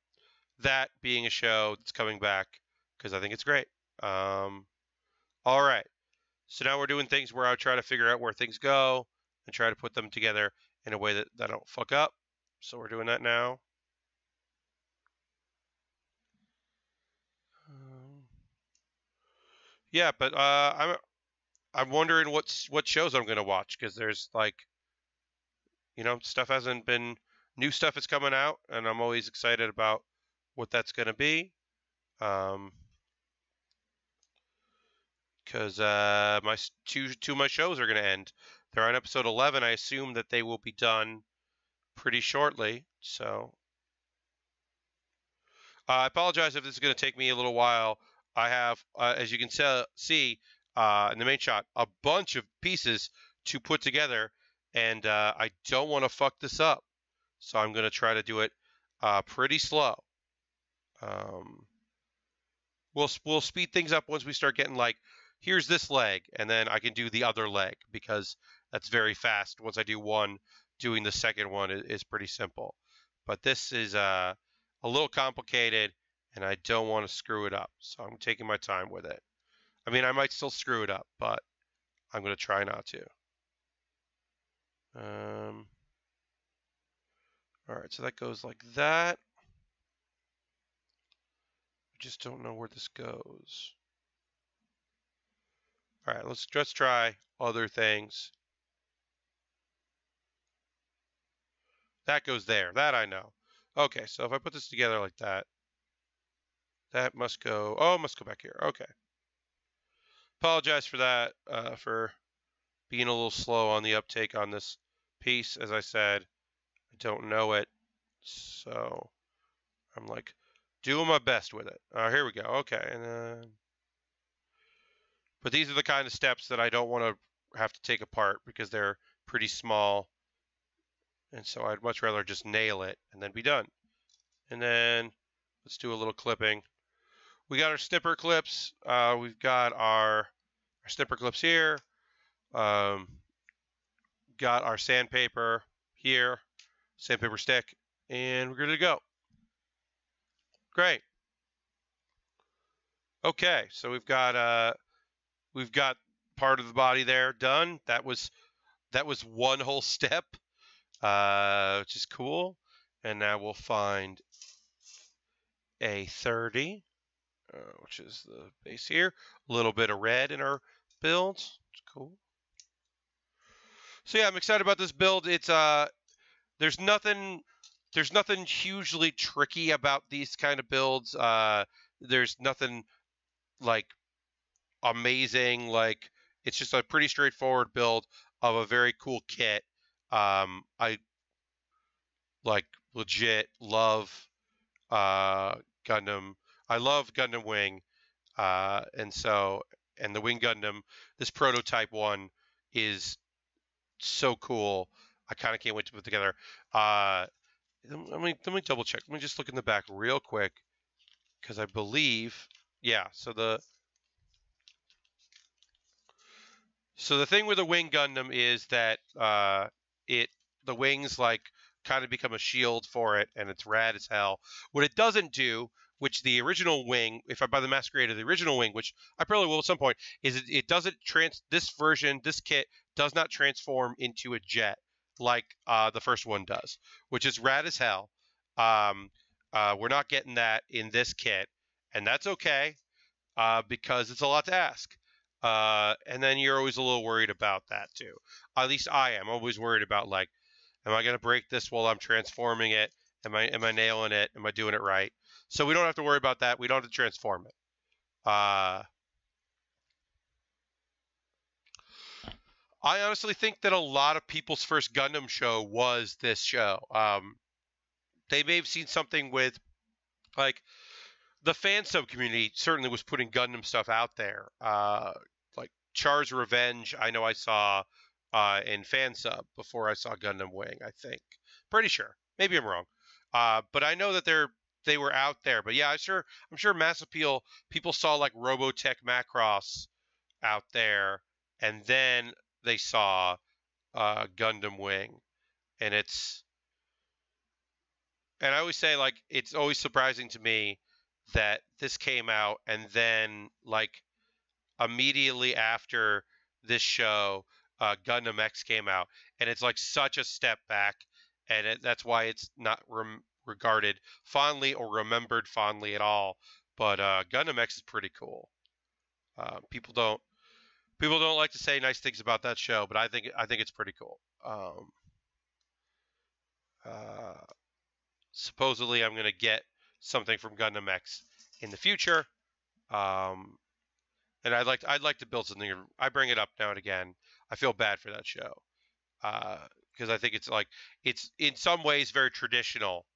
A: that being a show that's coming back because I think it's great. All right. So now we're doing things where I try to figure out where things go and try to put them together in a way that I don't fuck up. So we're doing that now. Yeah, but I'm wondering what shows I'm gonna watch because there's like, stuff hasn't been new stuff is coming out, and I'm always excited about what that's gonna be. Because my two of my shows are gonna end. They're on episode 11. I assume that they will be done pretty shortly. So I apologize if this is going to take me a little while. I have, as you can see in the main shot, a bunch of pieces to put together, and I don't want to fuck this up. So I'm going to try to do it pretty slow. We'll speed things up once we start getting like, here's this leg, and then I can do the other leg because that's very fast. Once I do one, doing the second one is pretty simple. But this is a little complicated, and I don't want to screw it up. So I'm taking my time with it. I mean, I might still screw it up, but I'm going to try not to. All right, so that goes like that. I just don't know where this goes. All right, let's just try other things. That goes there. That I know. Okay, so if I put this together like that, that must go. Oh, it must go back here. Okay. Apologize for that, for being a little slow on the uptake on this piece. As I said, I don't know it, so I'm like doing my best with it. Here we go. Okay, and then, but these are the kind of steps that I don't want to have to take apart because they're pretty small, and so I'd much rather just nail it and then be done. And then let's do a little clipping. We got our snipper clips. We've got our snipper clips here. Got our sandpaper here, sandpaper stick, and we're good to go. Great. Okay, so we've got part of the body there done. That was one whole step, which is cool. And now we'll find a 30, which is the base here. A little bit of red in our build. It's cool. So yeah, I'm excited about this build. It's there's nothing hugely tricky about these kind of builds. There's nothing like amazing. Like, it's just a pretty straightforward build of a very cool kit. I like legit love Gundam. I love Gundam Wing, and the Wing Gundam, this prototype one is so cool. I kind of can't wait to put together. Let me double check. Let me just look in the back real quick because I believe, yeah. So So the thing with the Wing Gundam is that the wings like kind of become a shield for it, and it's rad as hell. What it doesn't do, which the original Wing, if I buy the Masquerade of the original Wing, which I probably will at some point, is it doesn't this kit does not transform into a jet like the first one does, which is rad as hell. Um, we're not getting that in this kit, and that's okay because it's a lot to ask. And then you're always a little worried about that too. At least I am always worried about like, am I going to break this while I'm transforming it? Am I nailing it? Am I doing it right? So we don't have to worry about that. We don't have to transform it. I honestly think that a lot of people's first Gundam show was this show. They may have seen something with like the fan sub community certainly was putting Gundam stuff out there. Like Char's Revenge, I know I saw in fan sub before I saw Gundam Wing. I think, pretty sure. Maybe I'm wrong, but I know that they were out there. But yeah, I'm sure mass appeal. People saw like Robotech Macross out there, and then they saw Gundam Wing, and I always say like it's always surprising to me that this came out and then like immediately after this show, Gundam X came out, and it's like such a step back, and that's why it's not regarded fondly or remembered fondly at all. But Gundam X is pretty cool. People don't like to say nice things about that show, but I think it's pretty cool. Uh, Supposedly, I'm gonna get something from Gundam X in the future. And I'd like to build something. I bring it up now and again. I feel bad for that show because I think it's in some ways very traditional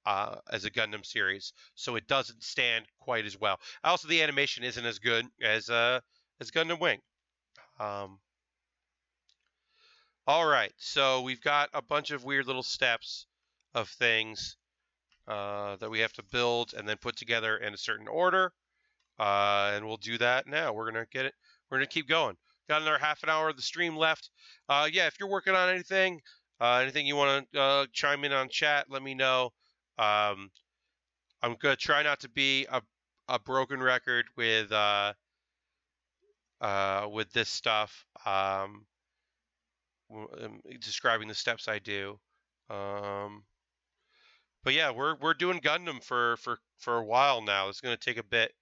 A: as a Gundam series, so it doesn't stand quite as well. Also, the animation isn't as good as Gundam Wing. All right, so we've got a bunch of weird little steps of things that we have to build and then put together in a certain order. And we'll do that now. We're gonna get it. We're gonna keep going. Got another half an hour of the stream left. Yeah, if you're working on anything, anything you want to chime in on chat, let me know. I'm gonna try not to be a broken record with this stuff. Describing the steps I do. But yeah, we're doing Gundam for a while now. It's gonna take a bit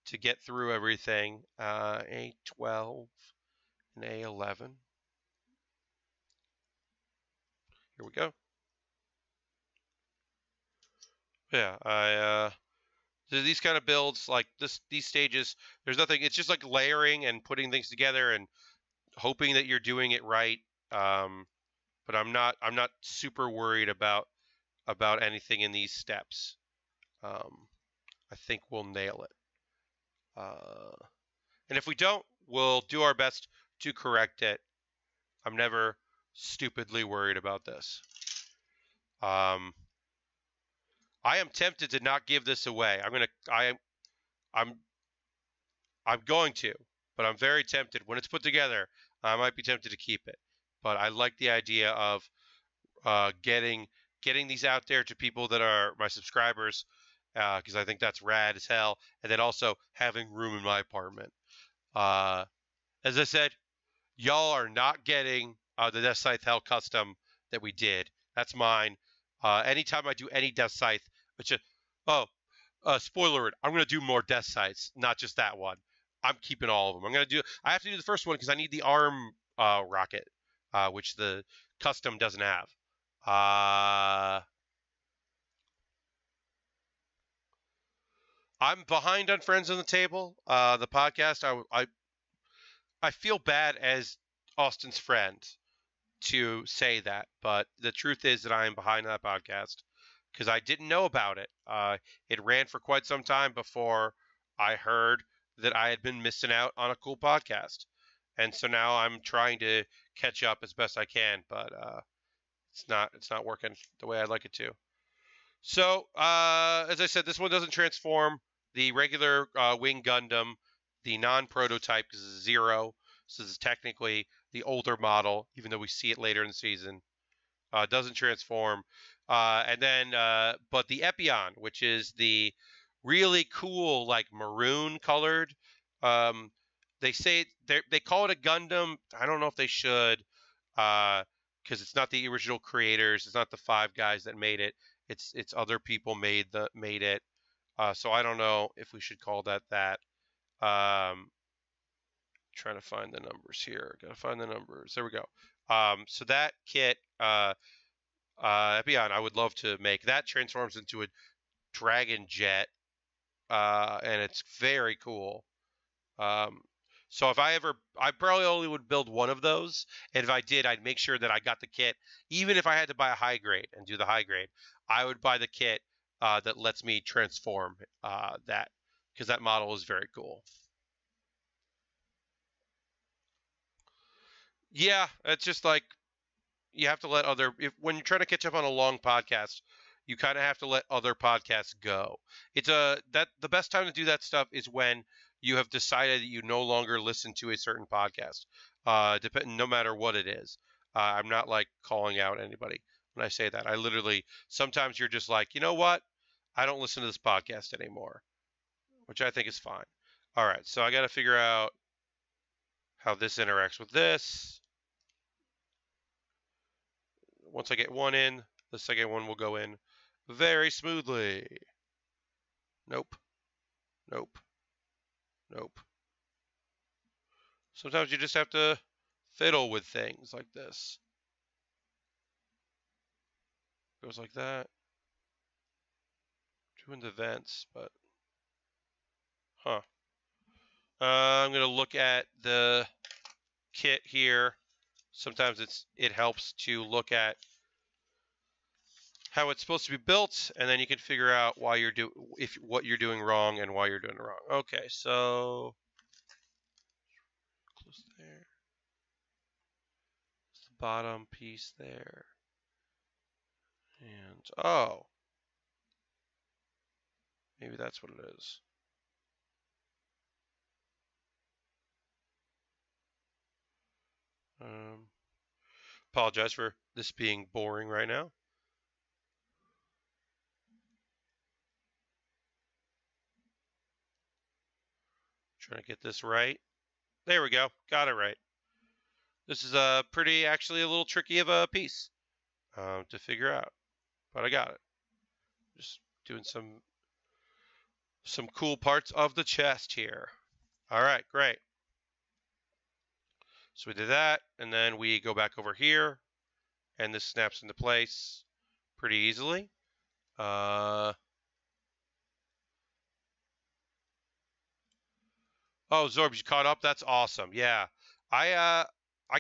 A: to get through everything. A12 and A11. Here we go. Yeah, these kind of builds like these stages. There's nothing. It's just like layering and putting things together and hoping that you're doing it right. But I'm not super worried about anything in these steps. I think we'll nail it. And if we don't, we'll do our best to correct it. I'm never stupidly worried about this. I am tempted to not give this away. I'm going to, but I'm very tempted. When it's put together, I might be tempted to keep it. But I like the idea of getting these out there to people that are my subscribers, because I think that's rad as hell. And then also having room in my apartment. As I said, y'all are not getting the Death Scythe Hell custom that we did. That's mine. Anytime I do any Death Scythe, which spoiler alert, I'm gonna do more Death Scythes, not just that one. I'm keeping all of them. I have to do the first one because I need the arm rocket, which the custom doesn't have. I'm behind on Friends on the Table, the podcast. I feel bad as Austin's friend to say that, but the truth is that I am behind on that podcast because I didn't know about it. It ran for quite some time before I heard that I had been missing out on a cool podcast, and so now I'm trying to catch up as best I can, but it's not working the way I'd like it to. So as I said, this one doesn't transform. The regular Wing Gundam, the non-prototype, is 0. So this is technically the older model, even though we see it later in the season. Doesn't transform. But the Epion, which is the really cool, like maroon colored. They say they call it a Gundam. I don't know if they should, because it's not the original creators. It's not the 5 guys that made it. It's other people made it. So I don't know if we should call that. Trying to find the numbers here. Gotta find the numbers. There we go. So that kit, Epion, I would love to make. That transforms into a dragon jet, and it's very cool. So if I probably only would build one of those, and if I did, I'd make sure that I got the kit. Even if I had to buy a high grade and do the high grade, I would buy the kit that lets me transform that, because that model is very cool. Yeah, it's just like you have to let when you're trying to catch up on a long podcast, you kind of have to let other podcasts go. The best time to do that stuff is when you have decided that you no longer listen to a certain podcast, no matter what it is. I'm not like calling out anybody when I say that. I literally, sometimes you're just like, you know what? I don't listen to this podcast anymore, which I think is fine. All right, so I got to figure out how this interacts with this. Once I get one in, the second one will go in very smoothly. Nope. Nope. Nope. Sometimes you just have to fiddle with things like this. Goes like that. Doing the vents, but... Huh. I'm going to look at the kit here. Sometimes it helps to look at how it's supposed to be built, and then you can figure out what you're doing wrong and why you're doing it wrong. Okay, so close there. It's the bottom piece there, and maybe that's what it is. Apologize for this being boring right now. Trying to get this right. There we go. Got it right. This is actually a little tricky of a piece to figure out, but I got it. Just doing some cool parts of the chest here. All right, great. So we did that, and then we go back over here, and this snaps into place pretty easily. Oh, Zorb, you caught up? That's awesome. Yeah, I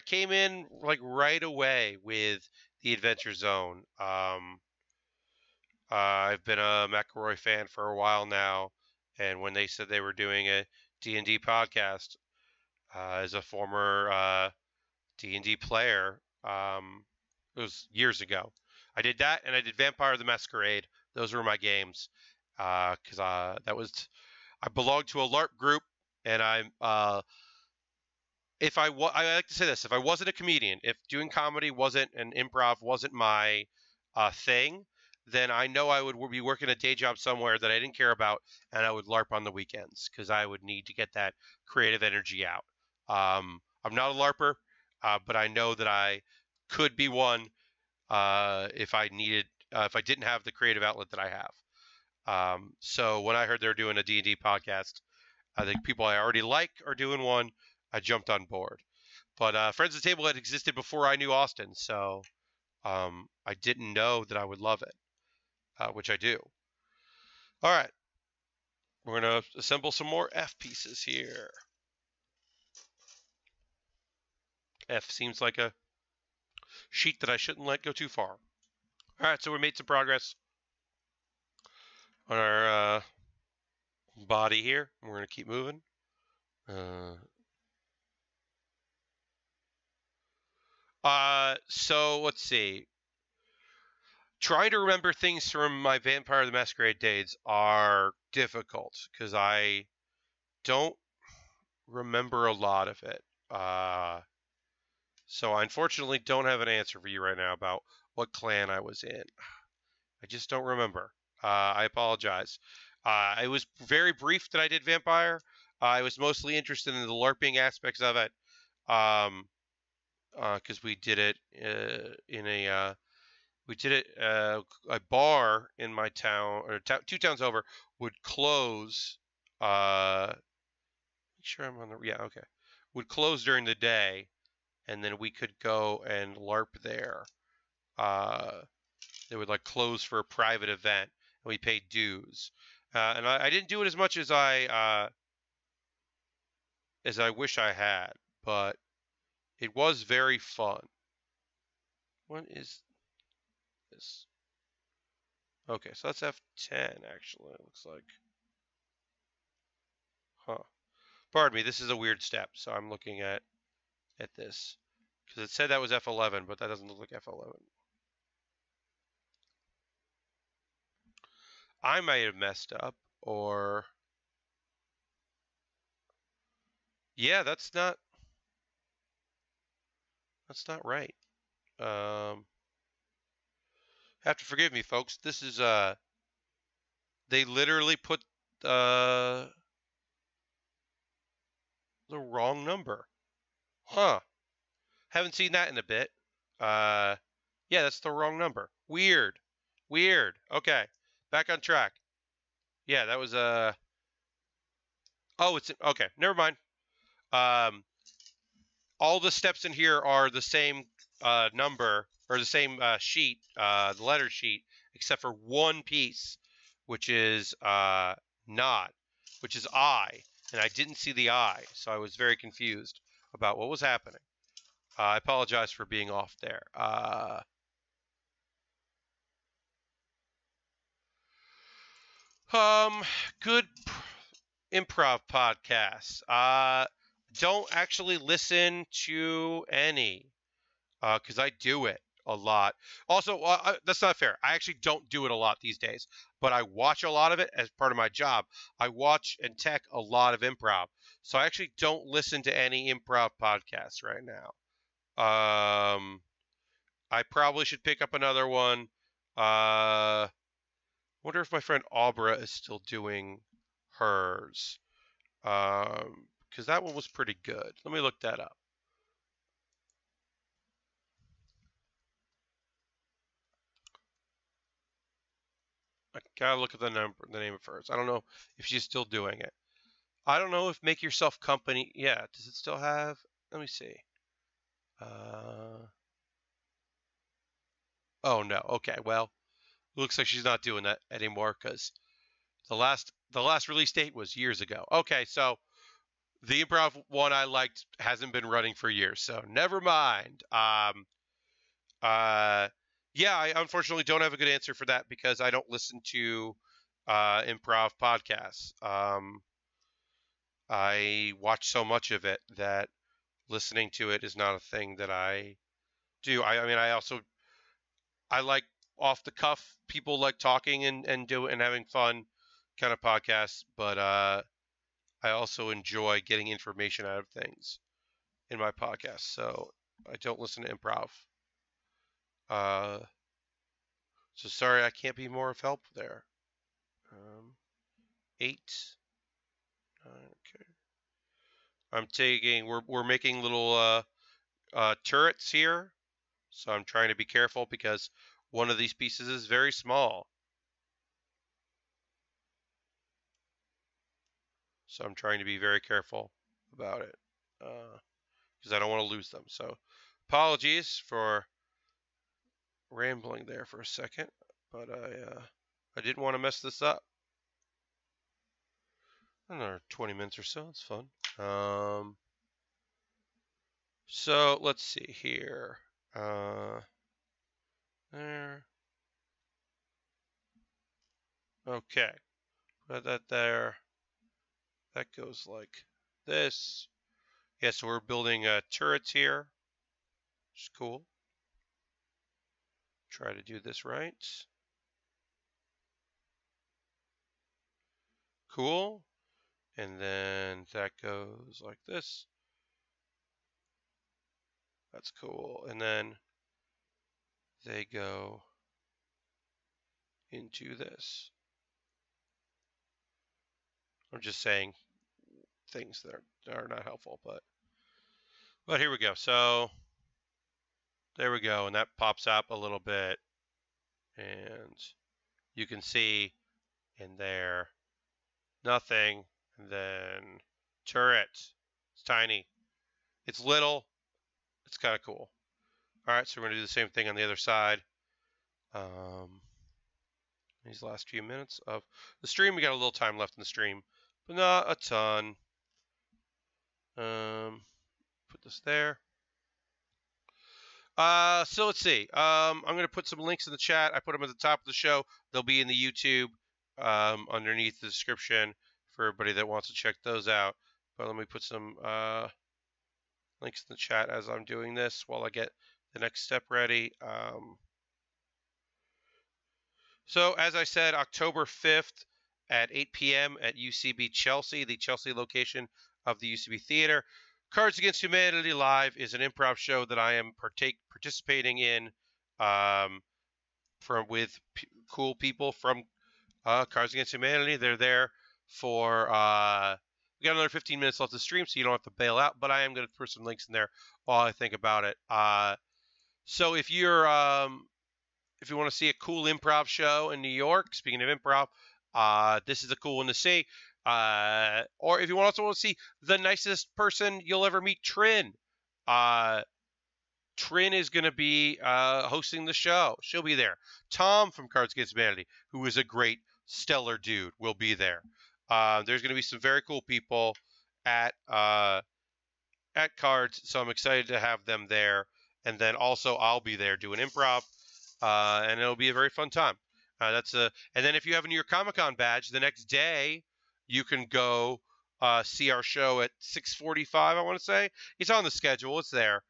A: came in like right away with the Adventure Zone. I've been a McElroy fan for a while now, and when they said they were doing a D&D podcast, as a former D&D player, it was years ago. I did that, and I did Vampire the Masquerade. Those were my games, because I belonged to a LARP group, and I like to say this: if I wasn't a comedian, if doing comedy wasn't and improv wasn't my thing, then I know I would be working a day job somewhere that I didn't care about, and I would LARP on the weekends because I would need to get that creative energy out. I'm not a LARPer, but I know that I could be one if I didn't have the creative outlet that I have. So when I heard they're doing a D&D podcast, I think people I already like are doing one. I jumped on board. But Friends at the Table had existed before I knew Austin, so I didn't know that I would love it, which I do. All right. We're going to assemble some more F pieces here. F seems like a sheet that I shouldn't let go too far. All right, so we made some progress on our body here. We're going to keep moving. So let's see. Trying to remember things from my Vampire the Masquerade days are difficult because I don't remember a lot of it. So I unfortunately don't have an answer for you right now about what clan I was in. I just don't remember. I apologize. It was very brief that I did vampire. I was mostly interested in the LARPing aspects of it, because we did it in a bar in my town, or two towns over, would close. Make sure I'm on the okay. Would close during the day, and then we could go and LARP there. They would like close for a private event, and we paid dues. And I didn't do it as much as I wish I had, but it was very fun. What is this? Okay, so that's F10 actually. It looks like. Huh. Pardon me. This is a weird step, so I'm looking at this because it said that was F11, but that doesn't look like F11. I might have messed up, or yeah, that's not right. Have to forgive me, folks. This is they literally put the wrong number. Huh. Haven't seen that in a bit. Yeah, that's the wrong number. Weird. Okay. Back on track. Yeah, that was oh, it's okay. Never mind. Um all the steps in here are the same number, or the same sheet, the letter sheet, except for one piece, which is not, which is I, and I didn't see the I, so I was very confused about what was happening. I apologize for being off there. Good improv podcasts. Don't actually listen to any, because I do it a lot. Also, that's not fair. I actually don't do it a lot these days, but I watch a lot of it as part of my job. I watch and tech a lot of improv, so I actually don't listen to any improv podcasts right now. I probably should pick up another one. Wonder if my friend Aubra is still doing hers, because that one was pretty good. Let me look that up. I gotta look at the name of hers. I don't know if she's still doing it. I don't know if Make Yourself Company. Yeah, does it still have? Let me see. Oh no. Okay. Well, looks like she's not doing that anymore because the last release date was years ago. Okay, so the improv one I liked hasn't been running for years, so never mind. Yeah, I unfortunately don't have a good answer for that because I don't listen to improv podcasts. I watch so much of it that listening to it is not a thing that I do. I mean, I like off the cuff people like talking and having fun kind of podcasts, but I also enjoy getting information out of things in my podcast. So I don't listen to improv. Uh, so sorry, I can't be more of help there. 8, 9, okay. We're making little turrets here, so I'm trying to be careful because one of these pieces is very small. So I'm trying to be very careful about it because I don't want to lose them. So apologies for rambling there for a second, but I didn't want to mess this up. Another 20 minutes or so. It's fun. So let's see here. There. Okay. Put that there. That goes like this. Yeah, so we're building turrets here. Which is cool. Try to do this right. Cool. And then that goes like this. That's cool. And then they go into this. I'm just saying things that are not helpful, but here we go. So there we go, and that pops up a little bit, and you can see in there nothing, and then turret. It's tiny. It's little. It's kind of cool. All right, so we're gonna do the same thing on the other side. These last few minutes of the stream, we got a little time left in the stream, but not a ton. Put this there. So let's see. I'm going to put some links in the chat. I put them at the top of the show. They'll be in the YouTube underneath the description for everybody that wants to check those out. But let me put some links in the chat as I'm doing this while I get the next step ready. So as I said, October 5th at 8 p.m. at UCB Chelsea, the Chelsea location of the UCB Theater. Cards Against Humanity Live is an improv show that I am participating in with cool people from Cards Against Humanity. They're there for we got another 15 minutes left to stream, so you don't have to bail out, but I am going to put some links in there while I think about it. So if you're if you want to see a cool improv show in New York, speaking of improv, this is a cool one to see. Or if you also want to see the nicest person you'll ever meet, Trin. Trin is going to be hosting the show. She'll be there. Tom from Cards Against Humanity, who is a great, stellar dude, will be there. There's going to be some very cool people at Cards, so I'm excited to have them there. And then also I'll be there doing improv, and it'll be a very fun time. And then if you have a New York Comic Con badge, the next day you can go see our show at 6:45. I want to say it's on the schedule. It's there.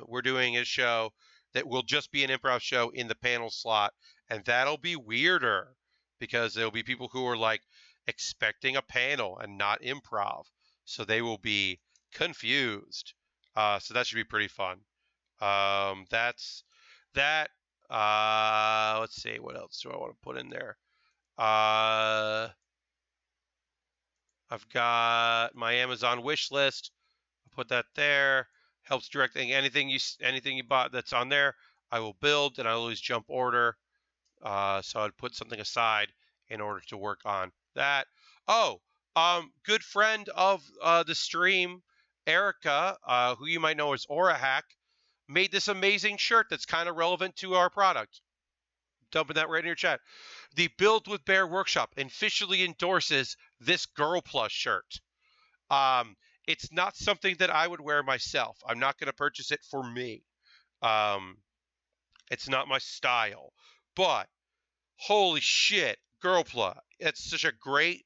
A: We're doing a show that will just be an improv show in the panel slot, and that'll be weirder because there'll be people who are like expecting a panel and not improv, so they will be confused. So that should be pretty fun. That's that. Let's see, what else do I want to put in there? I've got my Amazon wish list. I'll put that there. Helps directing anything you bought that's on there. I will build, and I always jump order. So I'd put something aside in order to work on that. Oh, good friend of the stream, Erica, who you might know as Aurahack, made this amazing shirt that's kind of relevant to our product. Dumping that right in your chat. The Build with Baer Workshop officially endorses this Girlpla shirt. It's not something that I would wear myself. I'm not going to purchase it for me. It's not my style. But holy shit, Girlpla! It's such a great,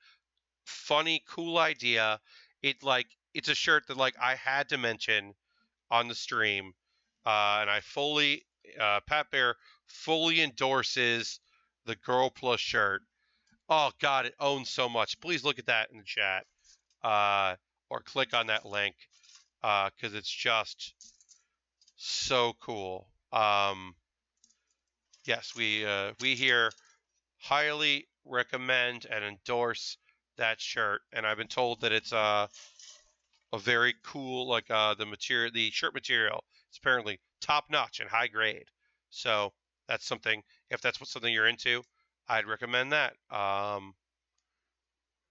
A: funny, cool idea. It's a shirt that I had to mention on the stream, and I fully Pat Baer fully endorses the Girlpla shirt. Oh God, it owns so much. Please look at that in the chat, or click on that link, because it's just so cool. Yes, we here highly recommend and endorse that shirt, and I've been told that it's a very cool, the shirt material is apparently top notch and high grade. So that's something, if that's something you're into, I'd recommend that.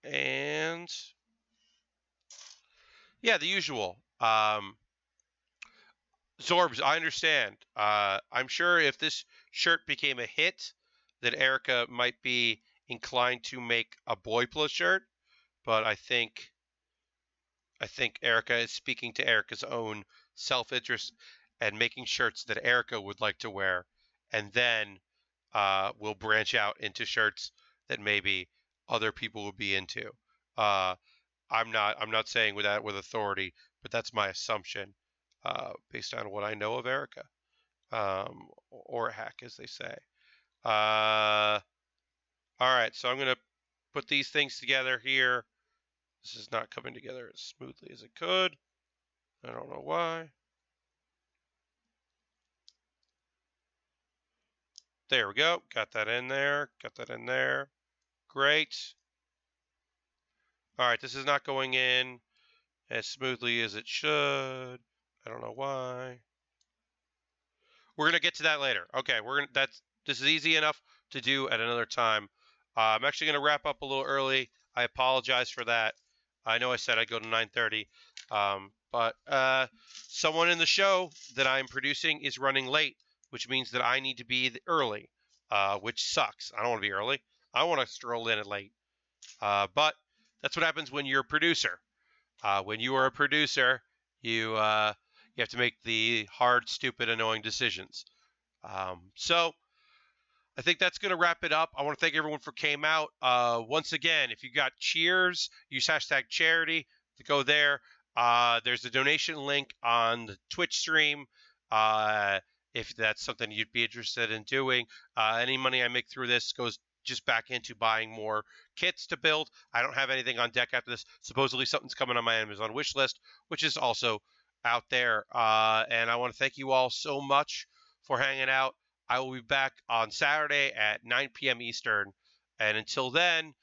A: And yeah, the usual. Zorbs, I understand. I'm sure if this shirt became a hit, that Erica might be inclined to make a Boypla shirt, but I think Erica is speaking to Erica's own self-interest and making shirts that Erica would like to wear, and then we'll branch out into shirts that maybe other people would be into. I'm not saying with authority, but that's my assumption based on what I know of Erica, or hack as they say. All right, so I'm gonna put these things together here. This is not coming together as smoothly as it could. I don't know why. There we go. Got that in there. Got that in there. Great. All right, this is not going in as smoothly as it should. I don't know why. We're gonna get to that later. Okay, this is easy enough to do at another time. I'm actually gonna wrap up a little early. I apologize for that. I know I said I'd go to 9:30, but someone in the show that I'm producing is running late, which means that I need to be early, which sucks. I don't want to be early. I want to stroll in at late. But that's what happens when you're a producer. When you are a producer, you have to make the hard, stupid, annoying decisions. So I think that's going to wrap it up. I want to thank everyone for came out. Once again, if you got cheers, use hashtag charity to go there. There's a donation link on the Twitch stream. If that's something you'd be interested in doing, any money I make through this goes just back into buying more kits to build. I don't have anything on deck after this. Supposedly something's coming on my Amazon wish list, which is also out there. And I want to thank you all so much for hanging out. I will be back on Saturday at 9 p.m. Eastern. And until then,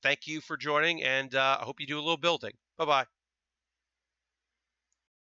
A: thank you for joining, and I hope you do a little building. Bye-bye.